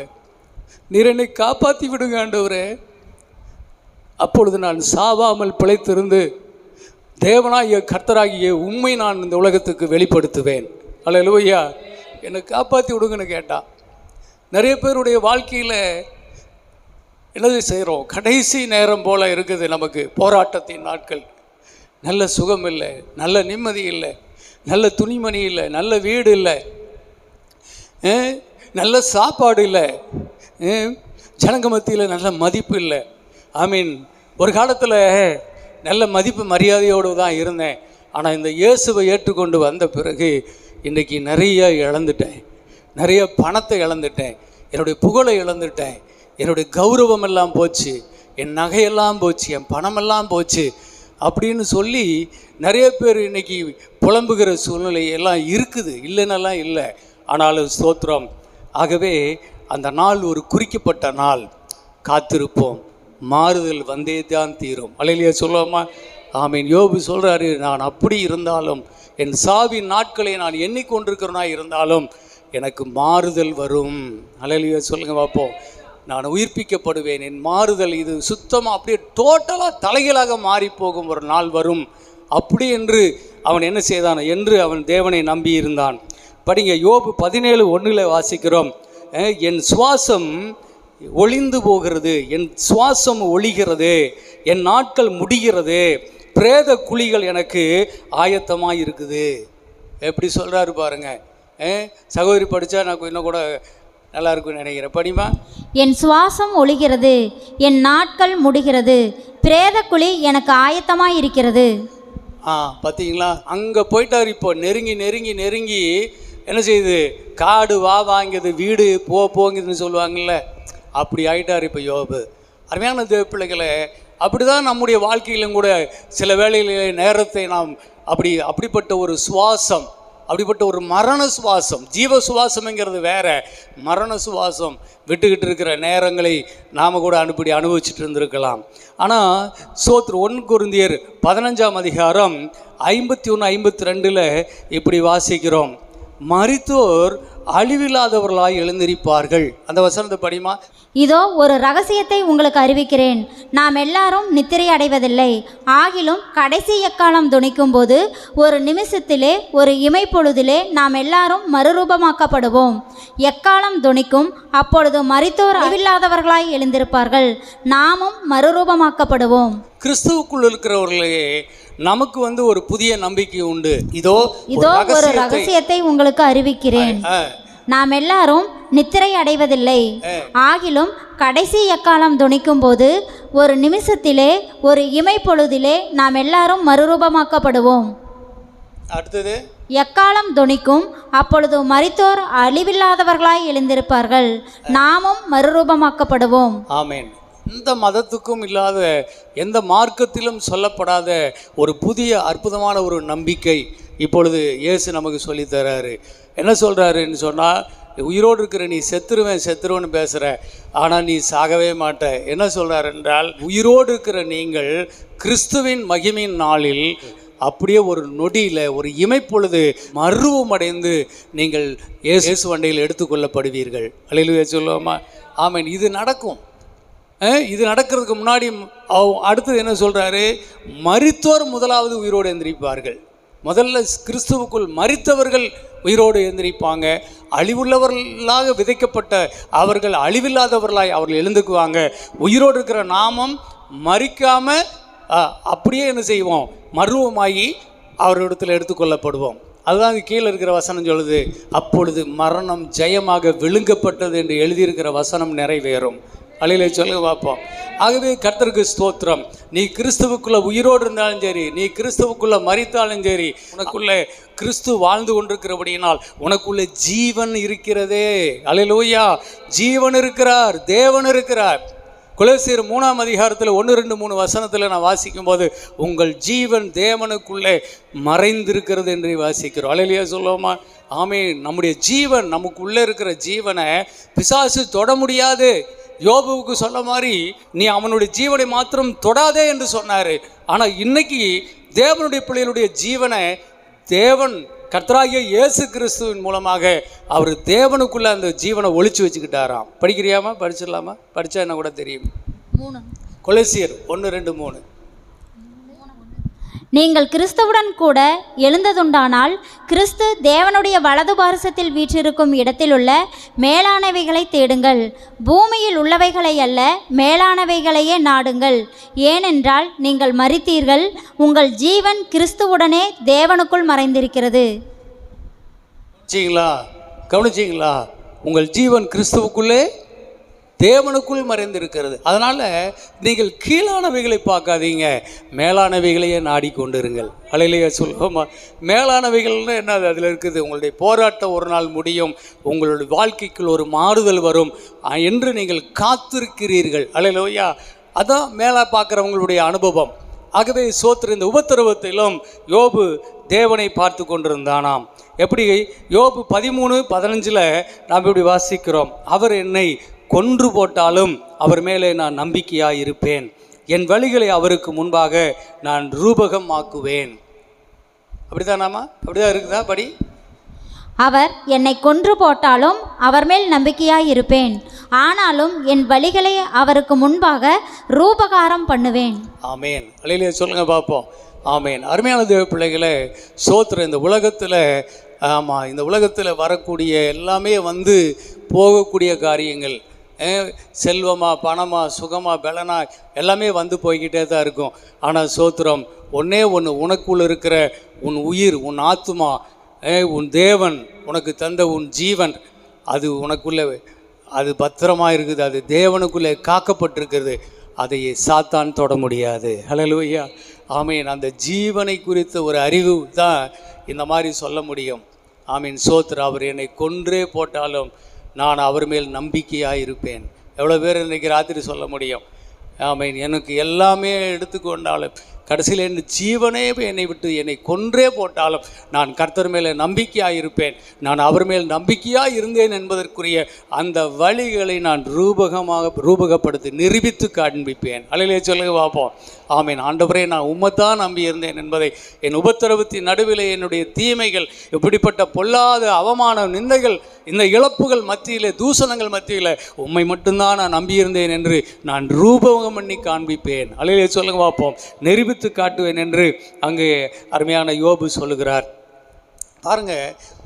நீர் என்னை காப்பாற்றி விடுங்க ஆண்டவரே. அப்பொழுது நான் சாவாமல் பிழைத்திருந்து தேவனாகிய கர்த்தராகிய உண்மை நான் இந்த உலகத்துக்கு வெளிப்படுத்துவேன். அல்லேலூயா, என்னை காப்பாற்றி விடுங்கன்னு கேட்டான். நிறைய பேருடைய வாழ்க்கையில் என்னது செய்கிறோம்? கடைசி நேரம் போல் இருக்குது நமக்கு. போராட்டத்தின் நாட்கள். நல்ல சுகம் இல்லை, நல்ல நிம்மதி இல்லை, நல்ல துணிமணி இல்லை, நல்ல வீடு இல்லை, நல்ல சாப்பாடு இல்லை, ஜனங்க மத்தியில் நல்ல மதிப்பு இல்லை. ஒரு காலத்தில் நல்ல மதிப்பு மரியாதையோடு தான் இருந்தேன். ஆனால் இந்த இயேசுவை ஏற்றுக்கொண்டு வந்த பிறகு இன்றைக்கி நிறைய இழந்துட்டேன். நிறைய பணத்தை இழந்துட்டேன், என்னுடைய புகழை இழந்துட்டேன், என்னுடைய கௌரவம் எல்லாம் போச்சு, என் நகையெல்லாம் போச்சு, என் பணமெல்லாம் போச்சு அப்படின்னு சொல்லி நிறைய பேர் இன்றைக்கி புலம்புகிற சூழ்நிலை எல்லாம் இருக்குது, இல்லைன்னெல்லாம் இல்லை. ஆனாலும் ஸ்தோத்திரம். ஆகவே அந்த நாள் ஒரு குறிக்கப்பட்ட நாள், காத்திருப்போம், மாறுதல் வந்தே தான் தீரும். அல்லேலூயா சொல்லுவோமா? ஆமீன். யோபு சொல்கிறாரு, நான் அப்படி இருந்தாலும், என் சாவின் நாட்களை நான் எண்ணிக்கொண்டிருக்கிறனா இருந்தாலும் எனக்கு மாறுதல் வரும். அல்லேலூயா சொல்லுங்க பார்ப்போம். நான் உயிர்ப்பிக்கப்படுவேன், என் மாறுதல் இது சுத்தமாக அப்படியே டோட்டலாக தலைகளாக மாறி போகும் ஒரு நாள் வரும். அப்படி என்று அவன் என்ன செய்தான் என்று அவன் தேவனை நம்பி இருந்தான். படிங்க, யோபு 17:1 வாசிக்கிறோம். என் சுவாசம் ஒளிந்து போகிறது, என் சுவாசம் ஒளிகிறது, என் நாட்கள் முடிகிறது, பிரேத குழிகள் எனக்கு ஆயத்தமாக இருக்குது. எப்படி சொல்கிறாரு பாருங்க. சகோதரி படித்தா நான் இன்னும் கூட நல்லா இருக்குன்னு நினைக்கிறேன். படிமா.
என் சுவாசம் ஒளிகிறது, என் நாட்கள் முடிகிறது, பிரேத குழி எனக்கு ஆயத்தமாக இருக்கிறது.
பார்த்தீங்களா, அங்கே போயிட்டார். இப்போ நெருங்கி நெருங்கி நெருங்கி என்ன செய்யுது, காடு வாங்குது, வீடு போங்குதுன்னு சொல்லுவாங்கள்ல, அப்படி ஆகிட்டார் இப்போ யோபு. அருமையான தேவ பிள்ளைகளை, அப்படி தான் நம்முடைய வாழ்க்கையிலும் கூட சில வேளைகளிலே நேரத்தை நாம் அப்படிப்பட்ட ஒரு சுவாசம், அப்படிப்பட்ட ஒரு மரண சுவாசம், ஜீவ சுவாசம்ங்கிறது வேற, மரண சுவாசம் விட்டுக்கிட்டு இருக்கிற நேரங்களை நாம் கூட அனுபவிச்சுட்டு இருந்திருக்கலாம். ஆனால் 1 கொரிந்தியர் 15 51-52 இப்படி வாசிக்கிறோம். மரித்தோர் அழிவில்லாதவர்களாய் எழுந்திருப்பார்கள். அந்த வசனத்தை படிமா.
இதோ ஒரு ரகசியத்தை உங்களுக்கு அறிவிக்கிறேன், நாம் எல்லாரும் நித்திரை அடைவதில்லை, ஆகிலும் கடைசி எக்காலம் துணிக்கும் போது ஒரு நிமிஷத்திலே, ஒரு இமைப்பொழுதிலே நாம் எல்லாரும் மறுரூபமாக்கப்படுவோம். எக்காலம் துணிக்கும், அப்பொழுது மரித்தோர் அழிவில்லாதவர்களாய் எழுந்திருப்பார்கள், நாமும் மறுரூபமாக்கப்படுவோம்.
கிறிஸ்துவுக்குள் இருக்கிறவர்களே நமக்கு ஒரு புதிய நம்பிக்கை உண்டு. இதோ
ஒரு ரகசியத்தை உங்களுக்கு அறிவிக்கிறேன், நாம் எல்லாரும் நித்திரை அடைவதில்லை, ஆகிலும் கடைசி எக்காலம் துணிக்கும் போது ஒரு நிமிஷத்திலே, ஒரு இமைப்பொழுதிலே நாம் எல்லாரும் மறுரூபமாக்கப்படுவோம்.
அடுத்தது,
எக்காலம் துணிக்கும், அப்பொழுது மரித்தோர் அழிவில்லாதவர்களாய் எழுந்திருப்பார்கள், நாமும் மறுரூபமாக்கப்படுவோம்.
ஆமென். எந்த மதத்துக்கும் இல்லாத, எந்த மார்க்கத்திலும் சொல்லப்படாத ஒரு புதிய அற்புதமான ஒரு நம்பிக்கை இப்பொழுது இயேசு நமக்கு சொல்லித்தராரு. என்ன சொல்கிறாருன்னு சொன்னால், உயிரோடு இருக்கிற நீ செத்துருவேன்னு பேசுகிற, ஆனால் நீ சாகவே மாட்ட. என்ன சொல்கிறார் என்றால், உயிரோடு இருக்கிற நீங்கள் கிறிஸ்துவின் மகிமையின் நாளில் அப்படியே ஒரு நொடியில், ஒரு இமைப்பொழுது மறுரூபமடைந்து நீங்கள் இயேசு வண்டையில் எடுத்துக்கொள்ளப்படுவீர்கள். அல்லேலூயா சொல்லுவோமா? ஆமென். இது நடக்கும். இது நடக்கிறதுக்கு முன்னாடி அடுத்தது என்ன சொல்கிறாரு, மரித்தோர் முதலாவது உயிரோடு எந்திரிப்பார்கள். முதல்ல கிறிஸ்துவுக்குள் மரித்தவர்கள் உயிரோடு எந்திரிப்பாங்க. அழிவுள்ளவர்களாக விதைக்கப்பட்ட அவர்கள் அழிவில்லாதவர்களாய் அவர்கள் எழுந்துக்குவாங்க. உயிரோடு இருக்கிற நாமும் மரிக்காமல் அப்படியே என்ன செய்வோம், மருவமாகி அவரிடத்தில் எடுத்துக்கொள்ளப்படுவோம். அதுதான் அங்கே கீழே இருக்கிற வசனம் சொல்லுது, அப்பொழுது மரணம் ஜெயமாக விழுங்கப்பட்டது என்று எழுதியிருக்கிற வசனம் நிறைவேறும். அலையில சொல்லுங்க பார்ப்போம். ஆகவே கர்த்தருக்கு ஸ்தோத்திரம். நீ கிறிஸ்துவுக்குள்ள உயிரோடு இருந்தாலும் சரி, நீ கிறிஸ்துவுக்குள்ள மரித்தாலும் சரி, உனக்குள்ள கிறிஸ்து வாழ்ந்து கொண்டிருக்கிறபடியினால் உனக்குள்ள ஜீவன் இருக்கிறதே. அல்லேலூயா, ஜீவன் இருக்கிறார், தேவன் இருக்கிறார். கொலோசியர் 3 1, 2, 3 வசனத்தில் நான் வாசிக்கும் போது உங்கள் ஜீவன் தேவனுக்குள்ளே மறைந்திருக்கிறது என்று வாசிக்கிறோம். அல்லேலூயா சொல்லுவோமா? ஆமென். நம்முடைய ஜீவன், நமக்குள்ளே இருக்கிற ஜீவனை பிசாசு தொட முடியாது. யோபுவுக்கு சொல்ல மாதிரி நீ அவனுடைய ஜீவனை மாத்திரம் தொடாதே என்று சொன்னார். ஆனால் இன்னைக்கு தேவனுடைய பிள்ளைகளுடைய ஜீவனை தேவன் கர்த்தராகிய இயேசு கிறிஸ்துவின் மூலமாக அவர் தேவனுக்குள்ள அந்த ஜீவனை ஒளிச்சு வச்சுக்கிட்டாராம். படிக்கிறியாமா? படிச்சிடலாமா? படித்தா என்ன கூட தெரியும். கொலோசியர் 1, 2, 3.
நீங்கள் கிறிஸ்துவுடன் கூட எழுந்ததுண்டானால் கிறிஸ்து தேவனுடைய வலது பாரசத்தில் வீற்றிருக்கும் இடத்திலுள்ள மேலானவைகளை தேடுங்கள், பூமியில் உள்ளவைகளை அல்ல, மேலானவைகளையே நாடுங்கள். ஏனென்றால் நீங்கள் மரித்தீர்கள், உங்கள் ஜீவன் கிறிஸ்துவுடனே தேவனுக்குள் மறைந்திருக்கிறது.
கவனிச்சிங்களா? உங்கள் ஜீவன் கிறிஸ்துவுக்குள்ளே தேவனுக்குள் மறைந்திருக்கிறது. அதனால் நீங்கள் கீழானவைகளை பார்க்காதீங்க, மேலானவைகளையே நாடிக்கொண்டிருங்கள். அல்லேலூயா சொல்லுவோமா? மேலானவைகள்னு என்ன அதில் இருக்குது? உங்களுடைய போராட்டம் ஒரு நாள் முடியும், உங்களுடைய வாழ்க்கைக்குள் ஒரு மாறுதல் வரும் என்று நீங்கள் காத்திருக்கிறீர்கள். அல்லேலூயா. அதான் மேலே பார்க்குறவங்களுடைய அனுபவம். ஆகவே சோத்திர இந்த உபத்திரவத்திலும் யோபு தேவனை பார்த்து கொண்டிருந்தானாம். எப்படி? யோபு 13:15 நாம் இப்படி வாசிக்கிறோம், அவர் என்னை கொன்று போட்டாலும் அவர் மேலே நான் நம்பிக்கையாக இருப்பேன், என் வழிகளை அவருக்கு முன்பாக நான் ரூபகம் ஆக்குவேன். அப்படிதானாமா? அப்படிதான் இருக்குதா? படி.
அவர் என்னை கொன்று போட்டாலும் அவர் மேல் நம்பிக்கையாய் இருப்பேன், ஆனாலும் என் வழிகளை அவருக்கு முன்பாக ரூபகாரம் பண்ணுவேன்.
ஆமேன். அல்லேலூயா சொல்லுங்க பார்ப்போம். ஆமேன். அருமையான தேவ பிள்ளைகளே, சோத்திரம் இந்த உலகத்தில், ஆமாம், இந்த உலகத்தில் வரக்கூடிய எல்லாமே வந்து போகக்கூடிய காரியங்கள். செல்வமா, பணமா, சுகமா, பலனா எல்லாமே வந்து போய்கிட்டே தான் இருக்கும். ஆனால் சோத்திரம் ஒன்றே ஒன்று, உனக்குள்ள இருக்கிற உன் உயிர், உன் ஆத்துமா, உன் தேவன் உனக்கு தந்த உன் ஜீவன், அது உனக்குள்ளே அது பத்திரமாக இருக்குது, அது தேவனுக்குள்ளே காக்கப்பட்டிருக்கிறது. அதை சாத்தான் தொட முடியாது. ஹல்லேலூயா. ஆமீன். அந்த ஜீவனை குறித்த ஒரு அறிவு தான் இந்த மாதிரி சொல்ல முடியும். ஆமீன். சோத்திரம். அவர் என்னை கொன்றே போட்டாலும் நான் அவர் மேல் நம்பிக்கையாக இருப்பேன். எவ்வளோ பேர் இன்றைக்கி ராத்திரி சொல்ல முடியும்? ஆமீன். எனக்கு எல்லாமே எடுத்துக்கொண்டாலும் கடைசியில் என் ஜீவனே என்னை விட்டு என்னை கொன்றே போட்டாலும் நான் கர்த்தர் மேலே நம்பிக்கையாக இருப்பேன், நான் அவர் மேல் நம்பிக்கையாக இருந்தேன் என்பதற்குரிய அந்த வழிகளை நான் ரூபகப்படுத்தி நிரூபித்து காண்பிப்பேன். அல்லேலூயா சொல்லுங்க பார்ப்போம். ஆமீன். ஆண்டவரே, நான் உம்மைத்தான் நம்பி இருந்தேன் என்பதை, என் உபத்திரவத்தின் நடுவில் என்னுடைய தீமைகள், இப்படிப்பட்ட பொல்லாத அவமான நிந்தைகள், இந்த இழப்புகள் மத்தியில், தூஷணங்கள் மத்தியில் உம்மை மட்டும்தான் நான் நம்பியிருந்தேன் என்று நான் ரூபகம் பண்ணி காண்பிப்பேன். அல்லேலூயா சொல்லுங்க பார்ப்போம். நிரூபித்து காட்டுவேன் என்று அங்கே அருமையான யோபு சொல்லுகிறார். பாருங்க,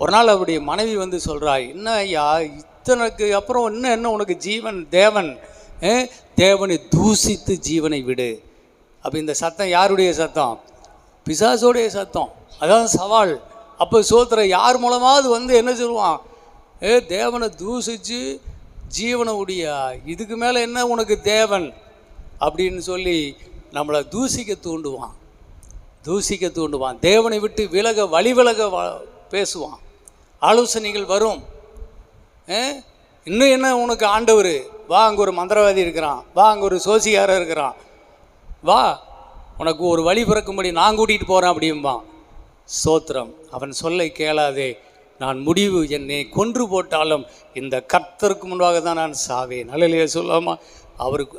ஒரு நாள் அவருடைய மனைவி வந்து சொல்கிறாய், என்ன ஐயா இத்தனைக்கு அப்புறம் என்ன உனக்கு ஜீவன், தேவனை தூசித்து ஜீவனை விடு. அப்போ இந்த சத்தம் யாருடைய சத்தம்? பிசாசோடைய சத்தம். அதான் சவால். அப்போ சோத்திர யார் மூலமாவது வந்து என்ன சொல்லுவான்? தேவனை தூசித்து ஜீவனை உடையா, இதுக்கு மேலே என்ன உனக்கு தேவன் அப்படின்னு சொல்லி நம்மளை தூசிக்க தூண்டுவான். தேவனை விட்டு வழி விலக பேசுவான். ஆலோசனைகள் வரும். இன்னும் என்ன உனக்கு ஆண்டவர்? வா, அங்கே ஒரு மந்திரவாதி இருக்கிறான், வா, அங்கே ஒரு சோசியாரர் இருக்கிறான், வா, உனக்கு ஒரு வழி பிறக்கும்படி நான் கூட்டிகிட்டு போகிறேன் அப்படிம்பான். ஸ்தோத்திரம். அவன் சொல்லை கேளாதே. நான் முடிவு, என்னை கொன்று போட்டாலும் இந்த கர்த்தருக்கு முன்பாக தான் நான் சாவேன். அல்லேலூயா சொல்லாமா?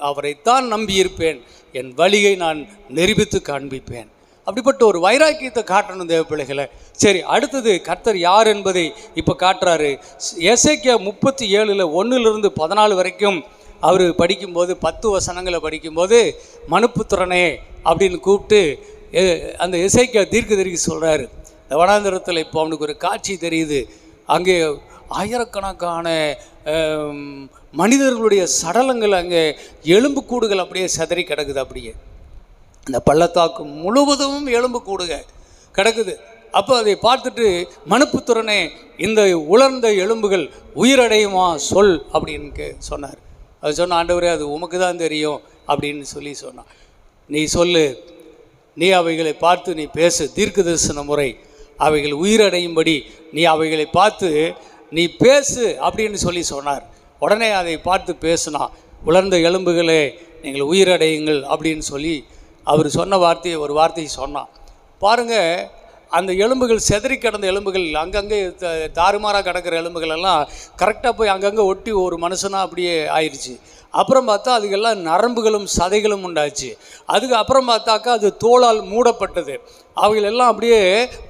அவரைத்தான் நம்பியிருப்பேன், என் வழியை நான் நிரூபித்து காண்பிப்பேன். அப்படிப்பட்ட ஒரு வைராக்கியத்தை காட்டணும் தேவ பிள்ளைகளை. சரி, அடுத்தது கர்த்தர் யார் என்பதை இப்போ காட்டுறாரு. எசேக்கியா 37:1-14 வரைக்கும் அவர் படிக்கும்போது, 10 வசனங்களை படிக்கும்போது, மனுப்புத்திரனே அப்படின்னு கூப்பிட்டு அந்த எசேக்கியா தீர்க்கதரிசி சொல்கிறாரு. இந்த வனாந்திரத்தில் இப்போ அவனுக்கு ஒரு காட்சி தெரியுது. அங்கே ஆயிரக்கணக்கான மனிதர்களுடைய சடலங்கள், அங்கே எலும்பு கூடுகள் அப்படியே சிதறி கிடக்குது. அப்படியே அந்த பள்ளத்தாக்கு முழுவதும் எலும்பு கூடுக கிடக்குது. அப்போ அதை பார்த்துட்டு, மனுப்புத்திரனே, இந்த உலர்ந்த எலும்புகள் உயிரடையுமா சொல் அப்படின்னு சொன்னார். அது சொன்ன, ஆண்டவரே, அது உமக்கு தான் தெரியும் அப்படின்னு சொல்லி சொன்னான். நீ சொல்லு, நீ அவைகளை பார்த்து நீ பேசு, தீர்க்க தரிசன முறை, அவைகள் உயிரடையும்படி நீ அவைகளை பார்த்து நீ பேசு அப்படின்னு சொல்லி சொன்னார். உடனே அதை பார்த்து பேசுனா, உலர்ந்த எலும்புகளே நீங்கள் உயிரடையுங்கள் அப்படின்னு சொல்லி அவர் சொன்ன ஒரு வார்த்தையை சொன்னான். பாருங்கள், அந்த எலும்புகள் சிதறி கிடந்த எலும்புகள், அங்கங்கே தாறுமாறாக கிடக்கிற எலும்புகள் எல்லாம் கரெக்டாக போய் அங்கங்கே ஒட்டி ஒரு மனுஷனாக அப்படியே ஆயிடுச்சு. அப்புறம் பார்த்தா அதுக்கெல்லாம் நரம்புகளும் சதைகளும் உண்டாச்சு. அதுக்கு அப்புறம் பார்த்தாக்கா அது தோளால் மூடப்பட்டது. அவைகளெல்லாம் அப்படியே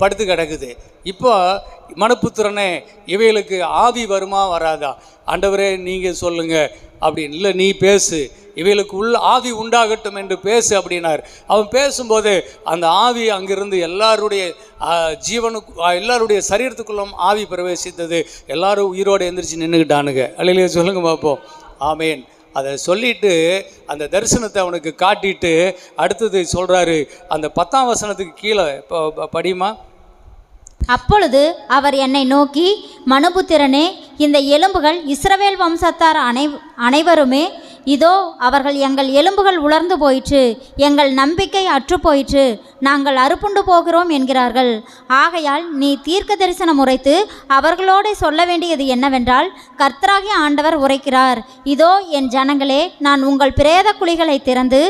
படுத்து கிடக்குது. இப்போ மனுப்புத்திரனே, இவைகளுக்கு ஆவி வருமா வராதா? ஆண்டவரே, நீங்கள் சொல்லுங்கள் அப்படின்னு. இல்லை, நீ பேசு, இவைகளுக்கு ஆவி உண்டாகட்டும் என்று பேசு அப்படின்னார். அவன் பேசும்போது அந்த ஆவி அங்கிருந்து எல்லாருடைய எல்லாருடைய சரீரத்துக்குள்ளும் ஆவி பிரவேசித்தது. எல்லாரும் உயிரோடு எந்திரிச்சு நின்றுக்கிட்டானுங்க. அல்லையிலே சொல்லுங்க பார்ப்போம். ஆமேன். அதை சொல்லிட்டு அந்த தரிசனத்தை அவனுக்கு காட்டிட்டு அடுத்தது சொல்கிறாரு. அந்த 10ஆம் வசனத்துக்கு கீழே படிமா,
அப்பொழுது அவர் என்னை நோக்கி, மனுபுத்திரனே, இந்த எலும்புகள் இஸ்ரவேல் வம்சத்தார் அனைவருமே, இதோ அவர்கள் எங்கள் எலும்புகள் உலர்ந்து போயிற்று, எங்கள் நம்பிக்கை அற்று போயிற்று, நாங்கள் அறுப்புண்டு போகிறோம் என்கிறார்கள். ஆகையால் நீ தீர்க்க தரிசனம் உரைத்து அவர்களோடு சொல்ல வேண்டியது என்னவென்றால், கர்த்தராகிய ஆண்டவர் உரைக்கிறார், இதோ என் ஜனங்களே, நான் உங்கள் பிரேத குழிகளை திறந்து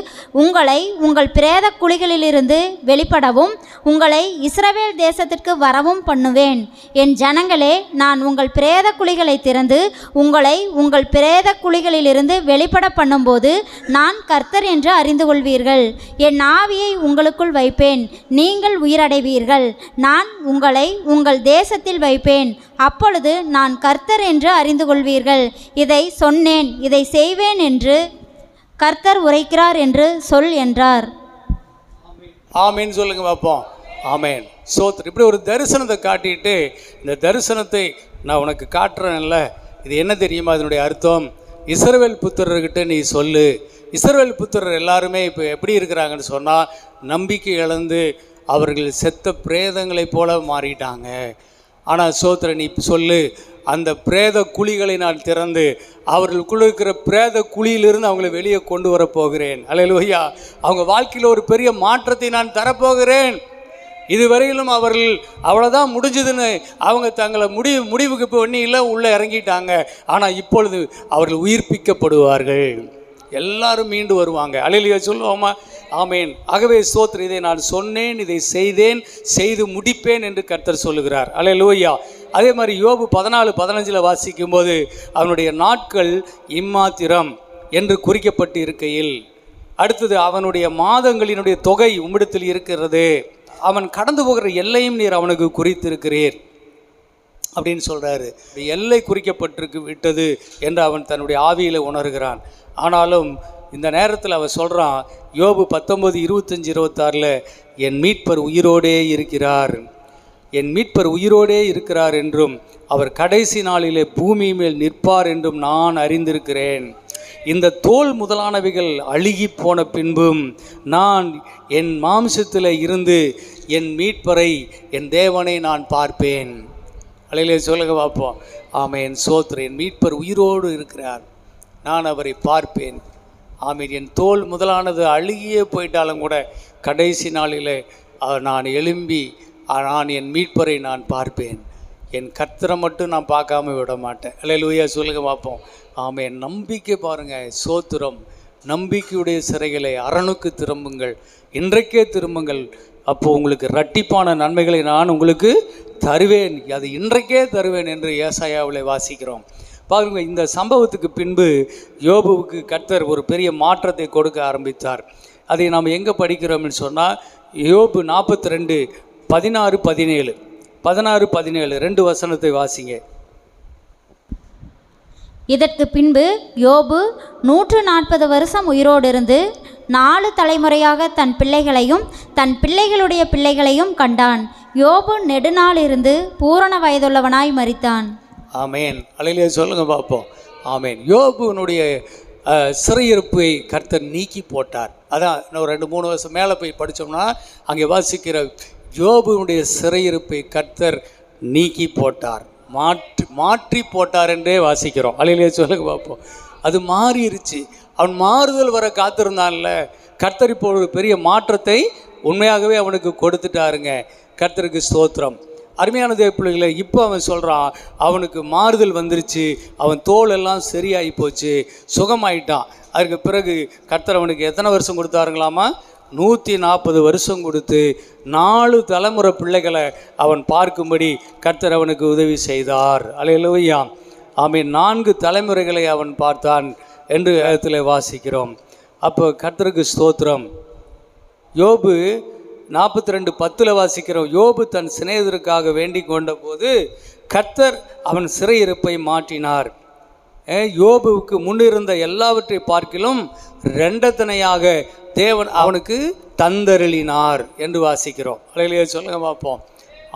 உங்களை உங்கள் பிரேத குழிகளிலிருந்து வெளிப்படவும் உங்களை இஸ்ரவேல் தேசத்திற்கு வரவும் பண்ணுவேன். என் ஜனங்களே, நான் உங்கள் பிரேத குழிகளை திறந்து உங்களை உங்கள் பிரேத குழிகளிலிருந்து வெளிப்பட பண்ணும்போது நான் கர்த்தர் என்று அறிந்து கொள்வீர்கள். என் ஆவியை உங்களுக்குள் வைப்பேன், நீங்கள் உயிரடைவீர்கள். நான் உங்களை உங்கள் தேசத்தில் வைப்பேன், அப்பொழுது நான் கர்த்தர் என்று அறிந்து கொள்வீர்கள். இதை சொன்னேன், இதை செய்வேன் என்று கர்த்தர் உரைக்கிறார் என்று சொல் என்றார்.
ஆமேன் சொல்லுங்க பார்ப்போம். ஆமேன், சோத்ரு. இப்படி ஒரு தரிசனத்தை காட்டிட்டு, இந்த தரிசனத்தை நான் உனக்கு காட்டுறேன்ல, இது என்ன தெரியுமா? அதனுடைய அர்த்தம், இஸ்ரவேல் புத்திரர்கிட்ட நீ சொல்லு. இஸ்ரவேல் புத்திரர் எல்லாருமே இப்போ எப்படி இருக்கிறாங்கன்னு சொன்னால், நம்பிக்கை இழந்து அவர்கள் செத்த பிரேதங்களைப் போல மாறிட்டாங்க. ஆனால் சோத்ர, நீ சொல்லு, அந்த பிரேத குழிகளை நான் திறந்து அவர்களுக்குள்ள இருக்கிற பிரேத குழியிலிருந்து அவங்களை வெளியே கொண்டு வரப்போகிறேன். அல்லேலூயா. அவங்க வாழ்க்கையில் ஒரு பெரிய மாற்றத்தை நான் தரப்போகிறேன். இதுவரையிலும் அவர்கள் அவ்வளோதான் முடிஞ்சதுன்னு அவங்க தங்களை முடிவுக்கு இப்போ ஒன்றும் இல்லை, உள்ளே இறங்கிட்டாங்க. ஆனால் இப்பொழுது அவர்கள் உயிர்ப்பிக்கப்படுவார்கள், எல்லாரும் மீண்டு வருவாங்க. அல்லேலூயா சொல்லுவோமா? ஆமேன். ஆகவே ஸ்தோத்திரம், இதை நான் சொன்னேன், இதை செய்தேன், செய்து முடிப்பேன் என்று கர்த்தர் சொல்லுகிறார். அல்லேலூயா. அதே மாதிரி யோபு 14:15 வாசிக்கும்போது, அவனுடைய நாட்கள் இம்மாத்திரம் என்று குறிக்கப்பட்டு இருக்கையில், அடுத்தது அவனுடைய மாதங்களினுடைய தொகை உம்மிடத்தில் இருக்கிறது, அவன் கடந்து போகிற எல்லையும் நீர் அவனுக்கு குறித்திருக்கிறீர் அப்படின்னு சொல்கிறாரு. எல்லை குறிக்கப்பட்டிருக்கு விட்டது என்று அவன் தன்னுடைய ஆவியில் உணர்கிறான். ஆனாலும் இந்த நேரத்தில் அவன் சொல்கிறான், யோபு 19:25-26 என் மீட்பர் உயிரோடே இருக்கிறார், என் மீட்பர் உயிரோடே இருக்கிறார் என்றும் அவர் கடைசி நாளிலே பூமி மேல் நிற்பார் என்றும் நான் அறிந்திருக்கிறேன். இந்த தோல் முதலானவைகள் அழுகி போன பின்பும் நான் என் மாம்சத்தில் இருந்து என் மீட்பரை, என் தேவனை நான் பார்ப்பேன். அலையிலே சொல்லுங்க பார்ப்போம். ஆமேன், சோத்ரன். என் மீட்பர் உயிரோடு இருக்கிறார், நான் அவரை பார்ப்பேன். ஆமீன். என் தோல் முதலானது அழுகியே போயிட்டாலும் கூட கடைசி நாளில் நான் எழும்பி நான் என் மீட்பரை நான் பார்ப்பேன். என் கர்த்தரை மட்டும் நான் பார்க்காம விட மாட்டேன். அல்லேலூயா சொல்லுங்க பார்ப்போம். ஆமேன். நம்பிக்கை பாருங்கள், சோத்திரம். நம்பிக்கையுடைய சிறைகளை அரணுக்கு திரும்புங்கள், இன்றைக்கே திரும்புங்கள், அப்போது உங்களுக்கு இரட்டிப்பான நன்மைகளை நான் உங்களுக்கு தருவேன், அது இன்றைக்கே தருவேன் என்று ஏசாயாவில் வாசிக்கிறோம். பாருங்க, இந்த சம்பவத்துக்கு பின்பு யோபுவுக்கு கர்த்தர் ஒரு பெரிய மாற்றத்தை கொடுக்க ஆரம்பித்தார். அதை நாம் எங்கே படிக்கிறோம்னு சொன்னால், யோபு 42:16-17 16-17 2 வசனத்தை வாசிங்க.
இதற்கு பின்பு யோபு 140 வருஷம் உயிரோடு இருந்து 4 தலைமுறையாக தன் பிள்ளைகளையும் தன் பிள்ளைகளுடைய பிள்ளைகளையும் கண்டான். யோபு நெடுநாள் இருந்து பூரண வயதுள்ளவனாய் மரித்தான்.
ஆமேன். அல்லேலூயா சொல்லுங்க பார்ப்போம். ஆமேன். யோபுனுடைய சிறையிருப்பை கர்த்தர் நீக்கி போட்டார். அதான் இன்னும் 2-3 வருஷம் மேலே போய் படித்தோம்னா அங்கே வாசிக்கிற யோபுனுடைய சிறையிருப்பை கர்த்தர் நீக்கி போட்டார், மாற்றி போட்டார் என்றே வாசிக்கிறோம். அல்லேலூயா சொல்லுங்க பார்ப்போம். அது மாறிடுச்சு. அவன் மாறுதல் வர காத்திருந்தான்ல, கர்த்தர் இப்போ ஒரு பெரிய மாற்றத்தை உண்மையாகவே அவனுக்கு கொடுத்துட்டாருங்க. கர்த்தருக்கு ஸ்தோத்திரம். அருமையான தேவ பிள்ளைகளை, இப்போ அவன் சொல்கிறான், அவனுக்கு மாறுதல் வந்துருச்சு, அவன் தோல் எல்லாம் சரியாகி போச்சு, சுகமாயிட்டான். அதுக்கு பிறகு கர்த்தர் அவனுக்கு எத்தனை வருஷம் கொடுத்தாருங்களாமா? 140 வருஷம் கொடுத்து 4 தலைமுறை பிள்ளைகளை அவன் பார்க்கும்படி கர்த்தர் அவனுக்கு உதவி செய்தார். அல்லேலூயா. ஆமீன். 4 தலைமுறைகளை அவன் பார்த்தான் என்று இடத்துல வாசிக்கிறோம். அப்போ கர்த்தருக்கு ஸ்தோத்திரம். யோபு 42:10 வாசிக்கிறோம். யோபு தன் சிநேகிதருக்காக வேண்டிக் கொண்ட போது கர்த்தர் அவன் சிறையிருப்பை மாற்றினார். யோபுவுக்கு முன்னிருந்த எல்லாவற்றை பார்க்கிலும் 2 தேவன் அவனுக்கு தந்தருளினார் என்று வாசிக்கிறோம். அல்லேலூயா சொல்லுங்க பார்ப்போம்.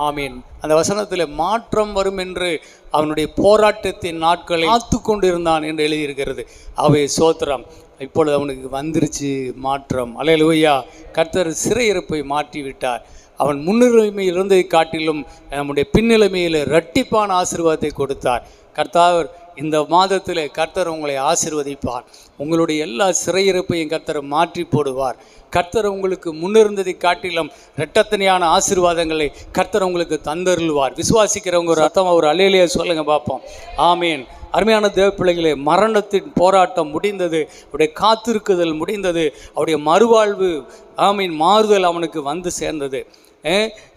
ஆமீன். அந்த வசனத்தில் மாற்றம் வரும் என்று அவனுடைய போராட்டத்தின் நாட்களை காத்து கொண்டிருந்தான் என்று எழுதியிருக்கிறது. அவை சோத்திரம். இப்பொழுது அவனுக்கு வந்துருச்சு மாற்றம். அல்லேலூயா. கர்த்தர் சிறையிருப்பை மாற்றி விட்டார். அவன் முன்னிலைமையில் இருந்ததை காட்டிலும் நம்முடைய பின்னிலைமையில் இரட்டிப்பான ஆசீர்வாதத்தை கொடுத்தார். கர்த்தர் இந்த மாதத்தில் கர்த்தர் உங்களை ஆசீர்வதிப்பார். உங்களுடைய எல்லா சிறையிருப்பையும் கர்த்தர் மாற்றி போடுவார். கர்த்தர் உங்களுக்கு முன்னிருந்ததை காட்டிலும் இரட்டத்தனையான ஆசீர்வாதங்களை கர்த்தர் உங்களுக்கு தந்தருள்வார். விசுவாசிக்கிறவங்க ஒரு அர்த்தமாக ஒரு அல்லேலூயா சொல்லுங்க பார்ப்போம். ஆமீன். அருமையான தேவ பிள்ளைகளே, மரணத்தின் போராட்டம் முடிந்தது, அவருடைய காத்திருக்குதல் முடிந்தது, அவருடைய மறுவாழ்வு ஆமீன் மாறுதல் அவனுக்கு வந்து சேர்ந்தது.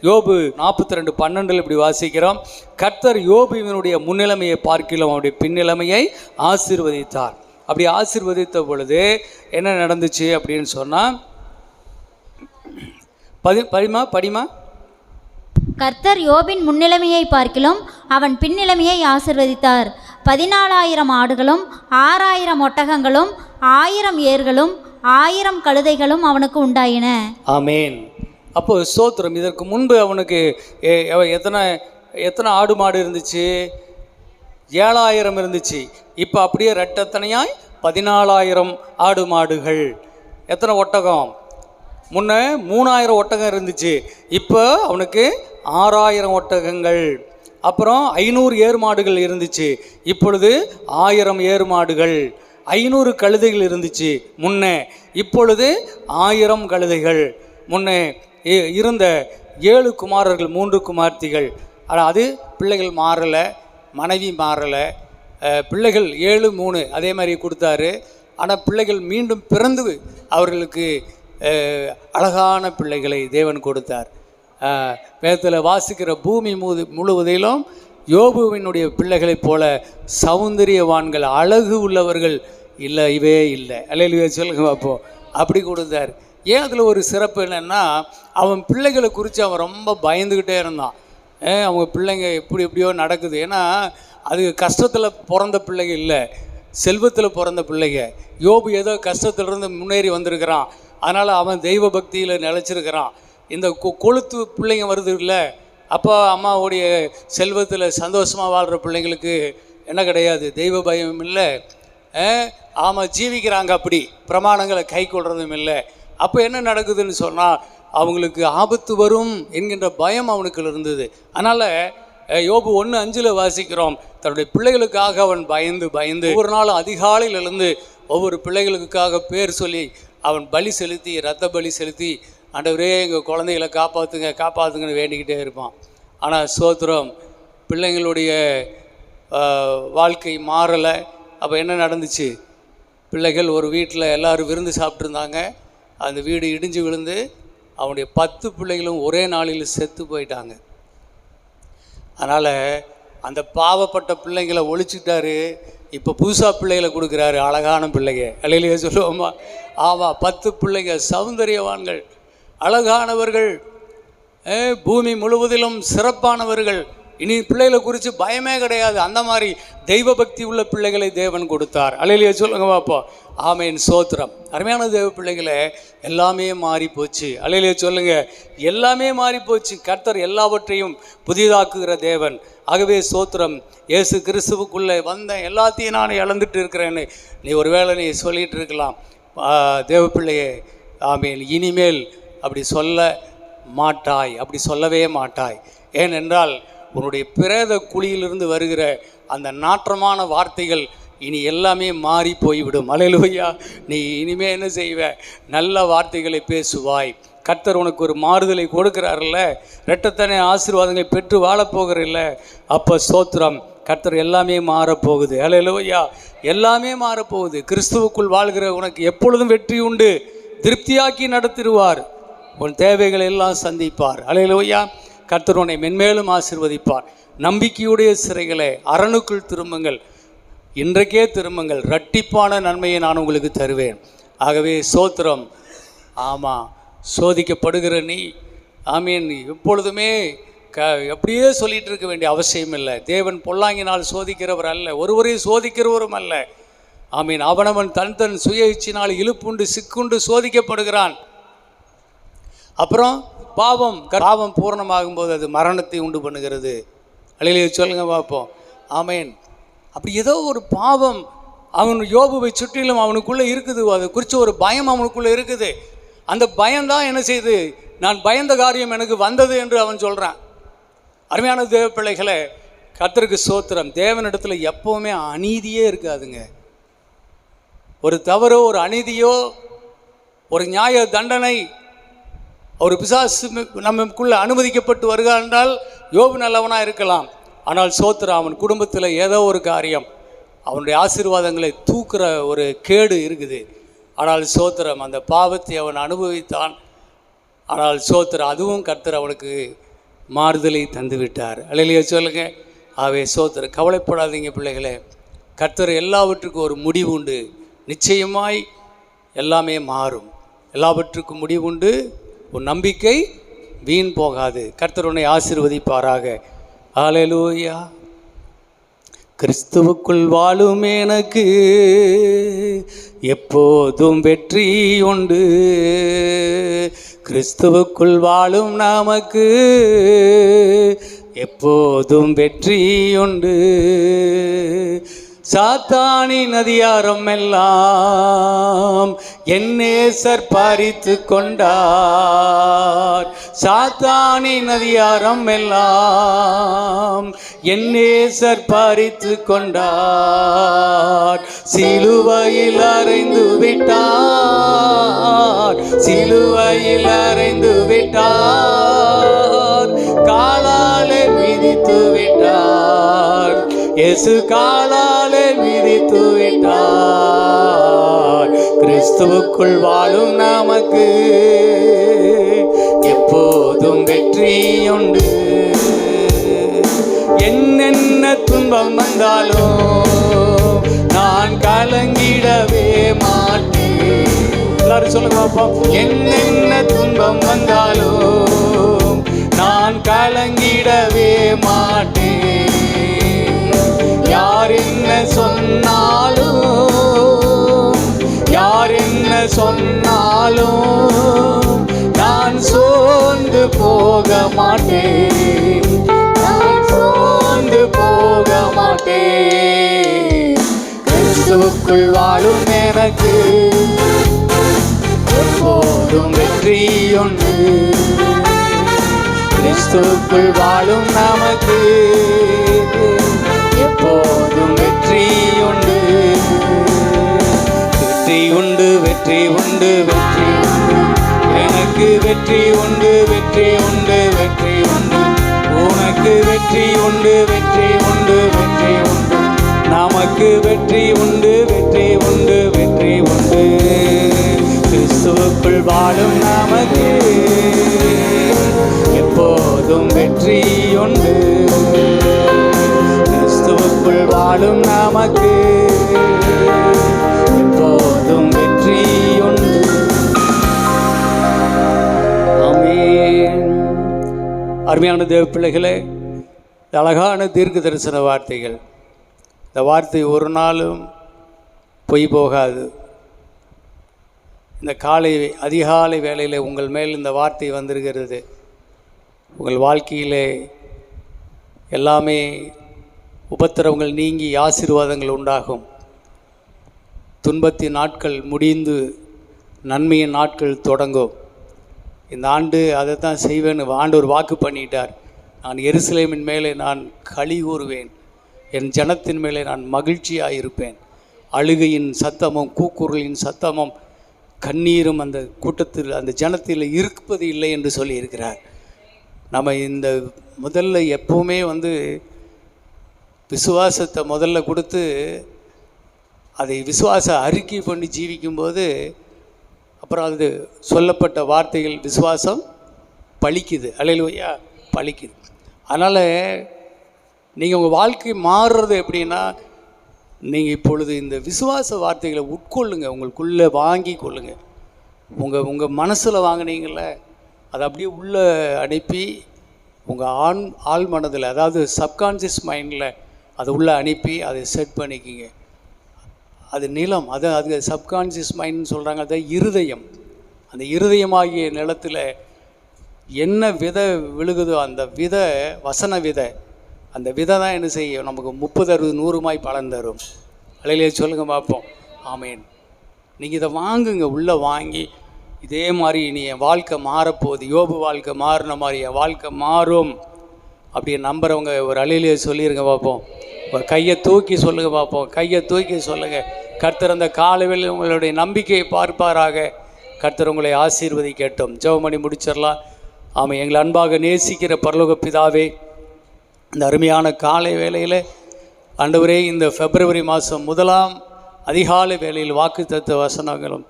யோபு 42:12 இப்படி வாசிக்கிறோம், கர்த்தர் யோபுவினுடைய முன்னிலைமையை பார்க்கிலும் அவருடைய பின்னிலைமையை ஆசீர்வதித்தார். அப்படி ஆசீர்வதித்த பொழுது என்ன நடந்துச்சு அப்படின்னு சொன்னால், படிமா
கர்த்தர் யோபின் முன்னிலைமையை பார்க்கிலும் அவன் பின்னிலைமையை ஆசீர்வதித்தார். 14,000 ஆடுகளும் 6,000 ஒட்டகங்களும் 1000 ஏர்களும் 1000 கழுதைகளும் அவனுக்கு உண்டாயின.
ஆமேன். அப்போ ஸ்தோத்திரம். இதற்கு முன்பு அவனுக்கு எத்தனை ஆடு மாடு இருந்துச்சு? 7,000 இருந்துச்சு. இப்போ அப்படியே ரெட்டத்தனையாய் 14,000 ஆடு மாடுகள். எத்தனை ஒட்டகம்? முன்ன 3,000 ஒட்டகம் இருந்துச்சு, இப்போ அவனுக்கு 6,000 ஒட்டகங்கள். அப்புறம் 500 ஏர் மாடுகள் இருந்துச்சு, இப்பொழுது 1000 ஏர் மாடுகள். 500 கழுதைகள் இருந்துச்சு முன்னே, இப்பொழுது 1000 கழுதைகள். முன்னே இருந்த 7 குமாரர்கள் 3 குமார்த்திகள். ஆனால் அது பிள்ளைகள் மாறலை, மனைவி மாறலை. பிள்ளைகள் 7 3 அதே மாதிரி கொடுத்தாரு. ஆனால் பிள்ளைகள் மீண்டும் பிறந்து அவர்களுக்கு அழகான பிள்ளைகளை தேவன் கொடுத்தார். வேதத்தில் வாசிக்கிற பூமி முழுவதிலும் யோபுவினுடைய பிள்ளைகளைப் போல சௌந்தரியவான்கள் அழகு உள்ளவர்கள் இல்லவே இல்லை. அல்லேலூயா சொல்லுங்க பார்ப்போம். அப்படி கொடுத்தார். ஏன் அதில் ஒரு சிறப்பு என்னென்னா, அவன் பிள்ளைகளை குறித்து அவன் ரொம்ப பயந்துக்கிட்டே இருந்தான். அவங்க பிள்ளைங்க எப்படியோ நடக்குது. ஏன்னா அது கஷ்டத்தில் பிறந்த பிள்ளைங்க இல்லை, செல்வத்தில் பிறந்த பிள்ளைங்க. யோபு ஏதோ கஷ்டத்திலிருந்து முன்னேறி வந்திருக்கிறான், அதனால் அவன் தெய்வ பக்தியில் நிலச்சிருக்கிறான். இந்த கொளுத்து பிள்ளைங்க வருது இல்லை, அப்போ அம்மாவுடைய செல்வத்தில் சந்தோஷமாக வாழ்கிற பிள்ளைங்களுக்கு என்ன கிடையாது, தெய்வ பயம் இல்லை. ஆமாம், ஜீவிக்கிறாங்க, அப்படி பிரமாணங்களை கை கொள்றதும் இல்லை. அப்போ என்ன நடக்குதுன்னு சொன்னால், அவங்களுக்கு ஆபத்து வரும் என்கின்ற பயம் அவனுக்கு இருந்தது. அதனால் யோபு 1:5 வாசிக்கிறோம், தன்னுடைய பிள்ளைகளுக்காக அவன் பயந்து ஒவ்வொரு நாளும் அதிகாலையில் எழுந்து ஒவ்வொரு பிள்ளைகளுக்காக பேர் சொல்லி அவன் பலி செலுத்தி, இரத்த பலி செலுத்தி, ஆண்டவரே எங்கள் குழந்தைகளை காப்பாற்றுங்கன்னு வேண்டிக்கிட்டே இருப்பான். ஆனால் ஸ்தோத்திரம், பிள்ளைங்களுடைய வாழ்க்கை மாறலை. அப்போ என்ன நடந்துச்சு? பிள்ளைகள் ஒரு வீட்டில் எல்லோரும் விருந்து சாப்பிட்ருந்தாங்க, அந்த வீடு இடிஞ்சு விழுந்து அவனுடைய 10 பிள்ளைகளும் ஒரே நாளில் செத்து போயிட்டாங்க. அதனால் அந்த பாவப்பட்ட பிள்ளைங்களை ஒழிச்சிட்டாரு. இப்போ புதுசாக பிள்ளைகளை கொடுக்குறாரு, அழகான பிள்ளைங்க. அல்லேலூயா சொல்லுவோமா? ஆமாம், 10 பிள்ளைங்க சௌந்தரியவான்கள், அழகானவர்கள், பூமி முழுவதிலும் சிறப்பானவர்கள். இனி பிள்ளைகளை குறித்து பயமே கிடையாது. அந்த மாதிரி தெய்வ பக்தி உள்ள பிள்ளைகளை தேவன் கொடுத்தார். அல்லேலூயா சொல்லுங்க பார்ப்போம். ஆமேன், சோத்திரம். அருமையான தேவ பிள்ளைகளை, எல்லாமே மாறி போச்சு. அல்லேலூயா சொல்லுங்க. எல்லாமே மாறி போச்சு. கர்த்தர் எல்லாவற்றையும் புதிதாக்குகிற தேவன். ஆகவே சோத்திரம். இயேசு கிறிஸ்துவுக்குள்ளே வந்தேன், எல்லாத்தையும் நான் இழந்துட்டு இருக்கிறேன்னு நீ ஒருவேளை நீ சொல்லிகிட்டு இருக்கலாம். தேவ பிள்ளையே, ஆமேன், இனிமேல் அப்படி சொல்ல மாட்டாய், அப்படி சொல்லவே மாட்டாய். ஏனென்றால் உன்னுடைய பிரேத குழியிலிருந்து வருகிற அந்த நாற்றமான வார்த்தைகள் இனி எல்லாமே மாறி போய்விடும். அல்லேலூயா. நீ இனிமே என்ன செய்வ? நல்ல வார்த்தைகளை பேசுவாய். கர்த்தர் உனக்கு ஒரு மாறுதலை கொடுக்கிறார்ல, இரட்டத்தனை ஆசீர்வாதங்களை பெற்று வாழப்போகிறல்ல, அப்போ ஸ்தோத்திரம். கர்த்தர் எல்லாமே மாறப்போகுது. அல்லேலூயா. எல்லாமே மாறப்போகுது. கிறிஸ்துவுக்குள் வாழ்கிற உனக்கு எப்பொழுதும் வெற்றி உண்டு. திருப்தியாக்கி நடத்திடுவார். உன் தேவைகளை எல்லாம் சந்திப்பார். அல்லேலூயா. கர்த்தர் உன்னை மென்மேலும் ஆசீர்வதிப்பார். நம்பிக்கையுடைய சிறைகளை அரணுக்குள் திரும்புங்கள், இன்றைக்கே திரும்புங்கள், இரட்டிப்பான நன்மையை நான் உங்களுக்கு தருவேன். ஆகவே சோத்திரம். ஆமாம், சோதிக்கப்படுகிற நீ, ஆமீன், எப்பொழுதுமே அப்படியே சொல்லிகிட்டு இருக்க வேண்டிய அவசியம் இல்லை. தேவன் பொல்லாங்கினால் சோதிக்கிறவர் அல்ல, ஒருவரையும் சோதிக்கிறவரும் அல்ல. ஆமீன். அவனவன் தன் சுய இச்சினால் இழுப்புண்டு சிக்குண்டு சோதிக்கப்படுகிறான். அப்புறம் பாவம் பூரணமாகும் போது அது மரணத்தை உண்டு பண்ணுகிறது. அல்லேலூயா சொல்லுங்க பார்ப்போம். ஆமேன். அப்படி ஏதோ ஒரு பாவம் அவன் யோபுவை சுற்றிலும் அவனுக்குள்ளே இருக்குது. அதை குறித்து ஒரு பயம் அவனுக்குள்ளே இருக்குது. அந்த பயம்தான் என்ன செய்யுது? நான் பயந்த காரியம் எனக்கு வந்தது என்று அவன் சொல்கிறான். அருமையான தேவ பிள்ளைகளை, கர்த்தருக்கு ஸ்தோத்திரம். தேவனிடத்தில் எப்போவுமே அநீதியே இருக்காதுங்க. ஒரு தவறோ ஒரு அநீதியோ ஒரு நியாய தண்டனை ஒரு பிசாசு நமக்குள்ளே அனுமதிக்கப்பட்டு வருகிறார் என்றால் யோபு நல்லவனாக இருக்கலாம். ஆனால் ஸ்தோத்திரம், அவன் குடும்பத்தில் ஏதோ ஒரு காரியம் அவனுடைய ஆசீர்வாதங்களை தூக்குற ஒரு கேடு இருக்குது. ஆனால் ஸ்தோத்திரம், அந்த பாவத்தை அவன் அனுபவித்தான். ஆனால் ஸ்தோத்திரம், அதுவும் கர்த்தர் அவனுக்கு மாறுதலை தந்து விட்டார். அல்லேலூயா சொல்லுங்க. ஆவே ஸ்தோத்திரம். கவலைப்படாதீங்க பிள்ளைகளே, கர்த்தர் எல்லாவற்றுக்கும் ஒரு முடிவு உண்டு. நிச்சயமாய் எல்லாமே மாறும். எல்லாவற்றுக்கும் முடிவு உண்டு. உன் நம்பிக்கை வீண் போகாது. கர்த்தர் உன்னை ஆசீர்வதிப்பாராக. அல்லேலூயா. கிறிஸ்துவுக்குள் வாழும் எனக்கு எப்போதும் வெற்றி உண்டு. கிறிஸ்துவுக்குள் வாழும் நமக்கு எப்போதும் வெற்றி உண்டு. சாத்தானின் அதிகாரம் எல்லாம் என் நேசர் பறித்து கொண்டார். சாத்தானின் அதிகாரம் எல்லாம் என் நேசர் பறித்து கொண்டார். சிலுவையில் அறைந்து விட்டார். சிலுவையில் அறைந்து விட்டார். காலாலே மிதித்து விட்டார். இயேசு காலாலே மிதித்து விட்டார். கிறிஸ்துவுக்குள் வாழும் நமக்கு எப்போதும் வெற்றி உண்டு. என்னென்ன துன்பம் வந்தாலும் நான் கலங்கிடவே மாட்டேன். எல்லாரும் சொல்லுங்க பாப்போம். என்னென்ன துன்பம் வந்தாலும் நான் கலங்கிடவே மாட்டேன். யார் என்ன சொன்னாலும், யார் என்ன சொன்னாலும் நான் சோர்ந்து போக மாட்டேன். நான் சோர்ந்து போக மாட்டேன். கிறிஸ்துவுக்குள் வாழும் எனக்கு எப்போதும் வெற்றி உண்டு. கிறிஸ்துவுக்குள் வாழும் நமக்கு எப்போதும் வெற்றி உண்டு. வெற்றி உண்டு, வெற்றி உண்டு, வெற்றி உண்டு. எனக்கு வெற்றி உண்டு, வெற்றி உண்டு, வெற்றி உண்டு. உனக்கு வெற்றி உண்டு, வெற்றி உண்டு, வெற்றி உண்டு. நமக்கு வெற்றி உண்டு, வெற்றி உண்டு, வெற்றி உண்டு. கிறிஸ்துவுக்குள் வாழும் நமக்கு எப்போதும் வெற்றி உண்டு. கிறிஸ்துவுக்குள் வாழும் நமக்கு எப்போதும் வெற்றி உண்டு. ஆமென். அருமையான தேவ பிள்ளைகளே, அழகான தீர்க்க தரிசன வார்த்தைகள். இந்த வார்த்தை ஒரு நாளும் பொய் போகாது. இந்த அதிகாலை வேளையில் உங்கள் மேல் இந்த வார்த்தை வந்திருக்கிறது. உங்கள் வாழ்க்கையிலே எல்லாமே உபத்திரவங்கள் நீங்கி ஆசீர்வாதங்கள் உண்டாகும். துன்பத்தின் நாட்கள் முடிந்து நன்மையின் நாட்கள் தொடங்கும். இந்த ஆண்டு அதை தான் செய்வேன்னு ஆண்டவர் வாக்கு பண்ணிட்டார். நான் எருசலேமின் மேலே நான் களி கூறுவேன். என் ஜனத்தின் மேலே நான் மகிழ்ச்சியாக இருப்பேன். அழுகையின் சத்தமும் கூக்குரலின் சத்தமும் கண்ணீரும் அந்த கூட்டத்தில் அந்த ஜனத்தில் இருப்பது இல்லை என்று சொல்லியிருக்கிறார். நம்ம இந்த முதல்ல எப்போவுமே விசுவாசத்தை முதல்ல கொடுத்து அதை விசுவாச அறிக்கை பண்ணி ஜீவிக்கும்போது அப்புறம் அது சொல்லப்பட்ட வார்த்தைகள் விசுவாசம் பலிக்குது. அல்லேலூயா, பலிக்குது. அதனால் நீங்கள் உங்கள் வாழ்க்கை மாறுறது எப்படின்னா, நீங்கள் இப்பொழுது இந்த விசுவாச வார்த்தைகளை உட்கொள்ளுங்க, உங்களுக்குள்ளே வாங்கி கொள்ளுங்க. உங்கள் மனசில் வாங்கினீங்கள அதை அப்படியே உள்ளே அனுப்பி உங்கள் ஆழ் மனதில், அதாவது சப்கான்ஷியஸ் மைண்டில் அதை உள்ளே அனுப்பி அதை செட் பண்ணிக்கிங்க. அது நிலம், அது சப்கான்ஷியஸ் மைண்ட்னு சொல்கிறாங்க. அது இருதயம். அந்த இருதயமாகிய நிலத்தில் என்ன விதை விழுகுதோ அந்த விதை வசன விதை, அந்த விதை தான் என்ன செய்யும், நமக்கு 30, 60, 100 பலன் தரும். அல்லேலூயா சொல்லுங்க பார்ப்போம். ஆமேன். நீங்கள் இதை வாங்குங்க, உள்ளே வாங்கி இதே மாதிரி இனி என் வாழ்க்கை மாறப்போகுது, யோபு வாழ்க்கை மாறின மாதிரி என் வாழ்க்கை மாறும் அப்படி நம்புறவங்க ஒரு அலையிலேயே சொல்லிடுங்க பார்ப்போம். ஒரு கையை தூக்கி சொல்லுங்கள் பார்ப்போம். கையை தூக்கி சொல்லுங்கள். கர்த்தர் அந்த காலவில் உங்களுடைய நம்பிக்கையை பார்ப்பாராக. கர்த்தர் உங்களை ஆசீர்வதிக்கட்டும். ஜெபமணி முடிச்சிடலாம். ஆமாம். எங்களை அன்பாக நேசிக்கிற பரலோக பிதாவே, இந்த அருமையான காலை வேளையில் ஆண்டவரே, இந்த பிப்ரவரி மாதம் 1ஆம் அதிகாலை வேளையில் வாக்குத்தத்த வசனங்களும்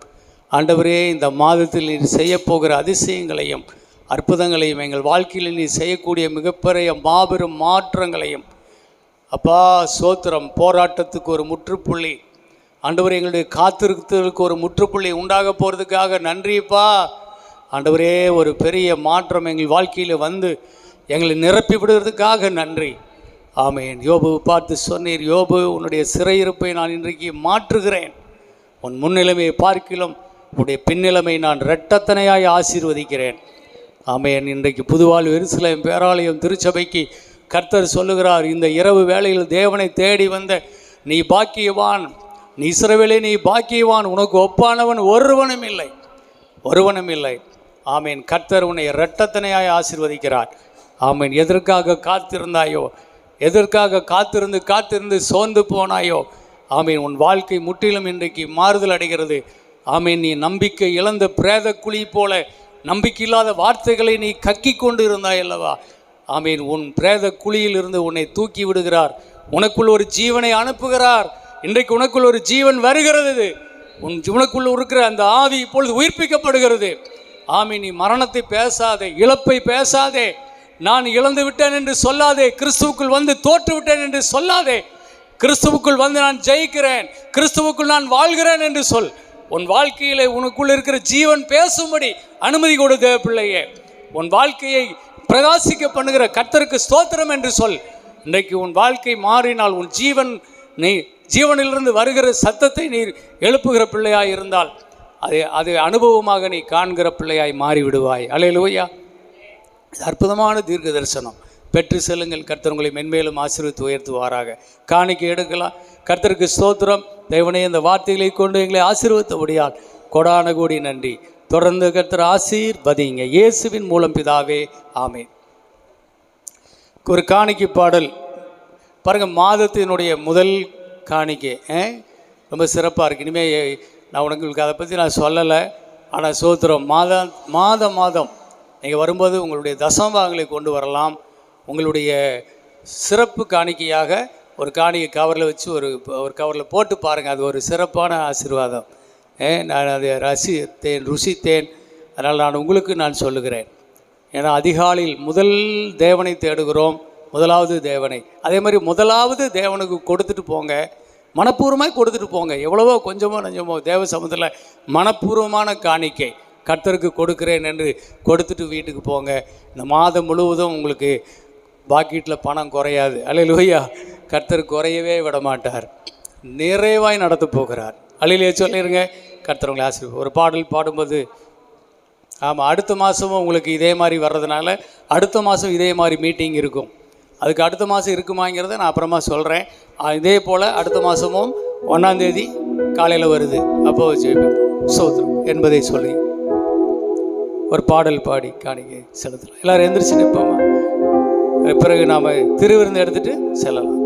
ஆண்டவரே, இந்த மாதத்தில் நீர் செய்யப்போகிற அதிசயங்களையும் அற்புதங்களையும் எங்கள் வாழ்க்கையில் நீர் செய்யக்கூடிய மிகப்பெரிய மாபெரும் மாற்றங்களையும் அப்பா சோத்திரம். போராட்டத்துக்கு ஒரு முற்றுப்புள்ளி ஆண்டவரே, எங்களுடைய காத்திருத்தலுக்கு ஒரு முற்றுப்புள்ளி உண்டாக போகிறதுக்காக நன்றிப்பா ஆண்டவரே. ஒரு பெரிய மாற்றம் எங்கள் வாழ்க்கையில் வந்து எங்களை நிரப்பி விடுவதற்காக நன்றி. ஆமேன். யோபு பார்த்து சொன்னீர், யோபு உன்னுடைய சிறையிருப்பை நான் இன்றைக்கு மாற்றுகிறேன், உன் முன்னிலைமையை பார்க்கிலும் உன்னுடைய பின்னிலைமை நான் இரட்டத்தனையாய் ஆசீர்வதிக்கிறேன். ஆமேன். இன்றைக்கு புதுவாழ்வு எருசலேம் பேராலயம் திருச்சபைக்கு கர்த்தர் சொல்லுகிறார், இந்த இரவு வேளையில் தேவனை தேடி வந்த நீ பாக்கியவான், நீ இஸ்ரவேலே நீ பாக்கியவான், உனக்கு ஒப்பானவன் ஒருவனும் இல்லை, ஒருவனும் இல்லை. ஆமேன். கர்த்தர் உன்னை இரட்டத்தனையாய் ஆசீர்வதிக்கிறார். ஆமேன். எதற்காக காத்திருந்தாயோ, எதற்காக காத்திருந்து சோர்ந்து போனாயோ, ஆமேன், உன் வாழ்க்கை முற்றிலும் இன்றைக்கு மாறுதல் அடைகிறது. ஆமேன். நீ நம்பிக்கை இழந்த பிரேத குழி போல நம்பிக்கை இல்லாத வார்த்தைகளை நீ கக்கி கொண்டு இருந்தாய் அல்லவா? ஆமேன். உன் பிரேத குழியிலிருந்து உன்னை தூக்கி விடுகிறார், உனக்குள் ஒரு ஜீவனை அனுப்புகிறார். இன்றைக்கு உனக்குள் ஒரு ஜீவன் வருகிறது. உனக்குள் இருக்கிற அந்த ஆவி இப்பொழுது உயிர்ப்பிக்கப்படுகிறது. ஆமேன். நீ மரணத்தை பேசாதே, இழப்பை பேசாதே, நான் இழந்து விட்டேன் என்று சொல்லாதே, கிறிஸ்துவுக்குள் வந்து தோற்று விட்டேன் என்று சொல்லாதே, கிறிஸ்துவுக்குள் வந்து நான் ஜெயிக்கிறேன், கிறிஸ்துவுக்குள் நான் வாழ்கிறேன் என்று சொல். உன் வாழ்க்கையிலே உனக்குள் இருக்கிற ஜீவன் பேசும்படி அனுமதி கொடு தேவ பிள்ளையே. உன் வாழ்க்கையை பிரகாசிக்க பண்ணுகிற கர்த்தருக்கு ஸ்தோத்திரம் என்று சொல். இன்றைக்கு உன் வாழ்க்கை மாறினால், உன் நீ ஜீவனிலிருந்து வருகிற சத்தத்தை நீர் எழுப்புகிற பிள்ளையாய் இருந்தால் அது அனுபவமாக நீ காண்கிற பிள்ளையாய் மாறிவிடுவாய். அல்லேலூயா. அற்புதமான தீர்க்க தரிசனம் பெற்று செல்லுங்கள். கர்த்தர் உங்களை மென்மேலும் ஆசீர்வதித்து உயர்த்துவாராக. காணிக்கை எடுக்கலாம். கர்த்தருக்கு ஸ்தோத்திரம். தேவனே, இந்த வார்த்தைகளை கொண்டு எங்களை ஆசீர்வதித்தபடியால் கொடான கோடி நன்றி. தொடர்ந்து கர்த்தர் ஆசீர்வதிங்க. இயேசுவின் மூலம் பிதாவே, ஆமென். ஒரு காணிக்கை பாடல் பாருங்கள். மாதத்தினுடைய முதல் காணிக்கை ரொம்ப சிறப்பாக இருக்குது. இனிமேல் நான் உங்களுக்கு அதை பற்றி நான் சொல்லலை. ஆனால் ஸ்தோத்திரம். மாதம் நீங்கள் வரும்போது உங்களுடைய தசமபாகங்களை கொண்டு வரலாம். உங்களுடைய சிறப்பு காணிக்கையாக ஒரு காணிக்கை கவரில் வச்சு ஒரு கவரில் போட்டு பாருங்கள். அது ஒரு சிறப்பான ஆசீர்வாதம். நான் அதை ருசித்தேன். அதனால் நான் உங்களுக்கு நான் சொல்லுகிறேன். ஏன்னா அதிகாலையில் முதல் தேவனை தேடுகிறோம், முதலாவது தேவனை. அதே மாதிரி முதலாவது தேவனுக்கு கொடுத்துட்டு போங்க, மனப்பூர்வமாக கொடுத்துட்டு போங்க. எவ்வளவோ கொஞ்சமோ நஞ்சமோ தேவ சமூகத்தில் மனப்பூர்வமான காணிக்கை கர்த்தருக்கு கொடுக்கிறேன் என்று கொடுத்துட்டு வீட்டுக்கு போங்க. இந்த மாதம் முழுவதும் உங்களுக்கு பாக்கெட்டில் பணம் குறையாது. அல்லேலூயா. கர்த்தர் குறையவே விட மாட்டார், நிறைவாய் நடத்த போகிறார். அல்லேலூயா சொல்லிடுங்க. கர்த்தர் உங்களை ஆசீர்வதிப்பார். ஒரு பாடல் பாடும்போது ஆமாம், அடுத்த மாதமும் உங்களுக்கு இதே மாதிரி வர்றதுனால அடுத்த மாதம் இதே மாதிரி மீட்டிங் இருக்கும். அதுக்கு அடுத்த மாதம் இருக்குமாங்கிறத நான் அப்புறமா சொல்கிறேன். இதே போல் அடுத்த மாதமும் 1ஆம் தேதி காலையில் வருது. அப்போது சோத்திரம் என்பதை சொல்லி ஒரு பாடல் பாடி காணிக்கை செலுத்தலாம். எல்லோரும் எந்திரிச்சு நிற்போமா? பிறகு நாம் திருவிருந்து எடுத்துகிட்டு செல்லலாம்.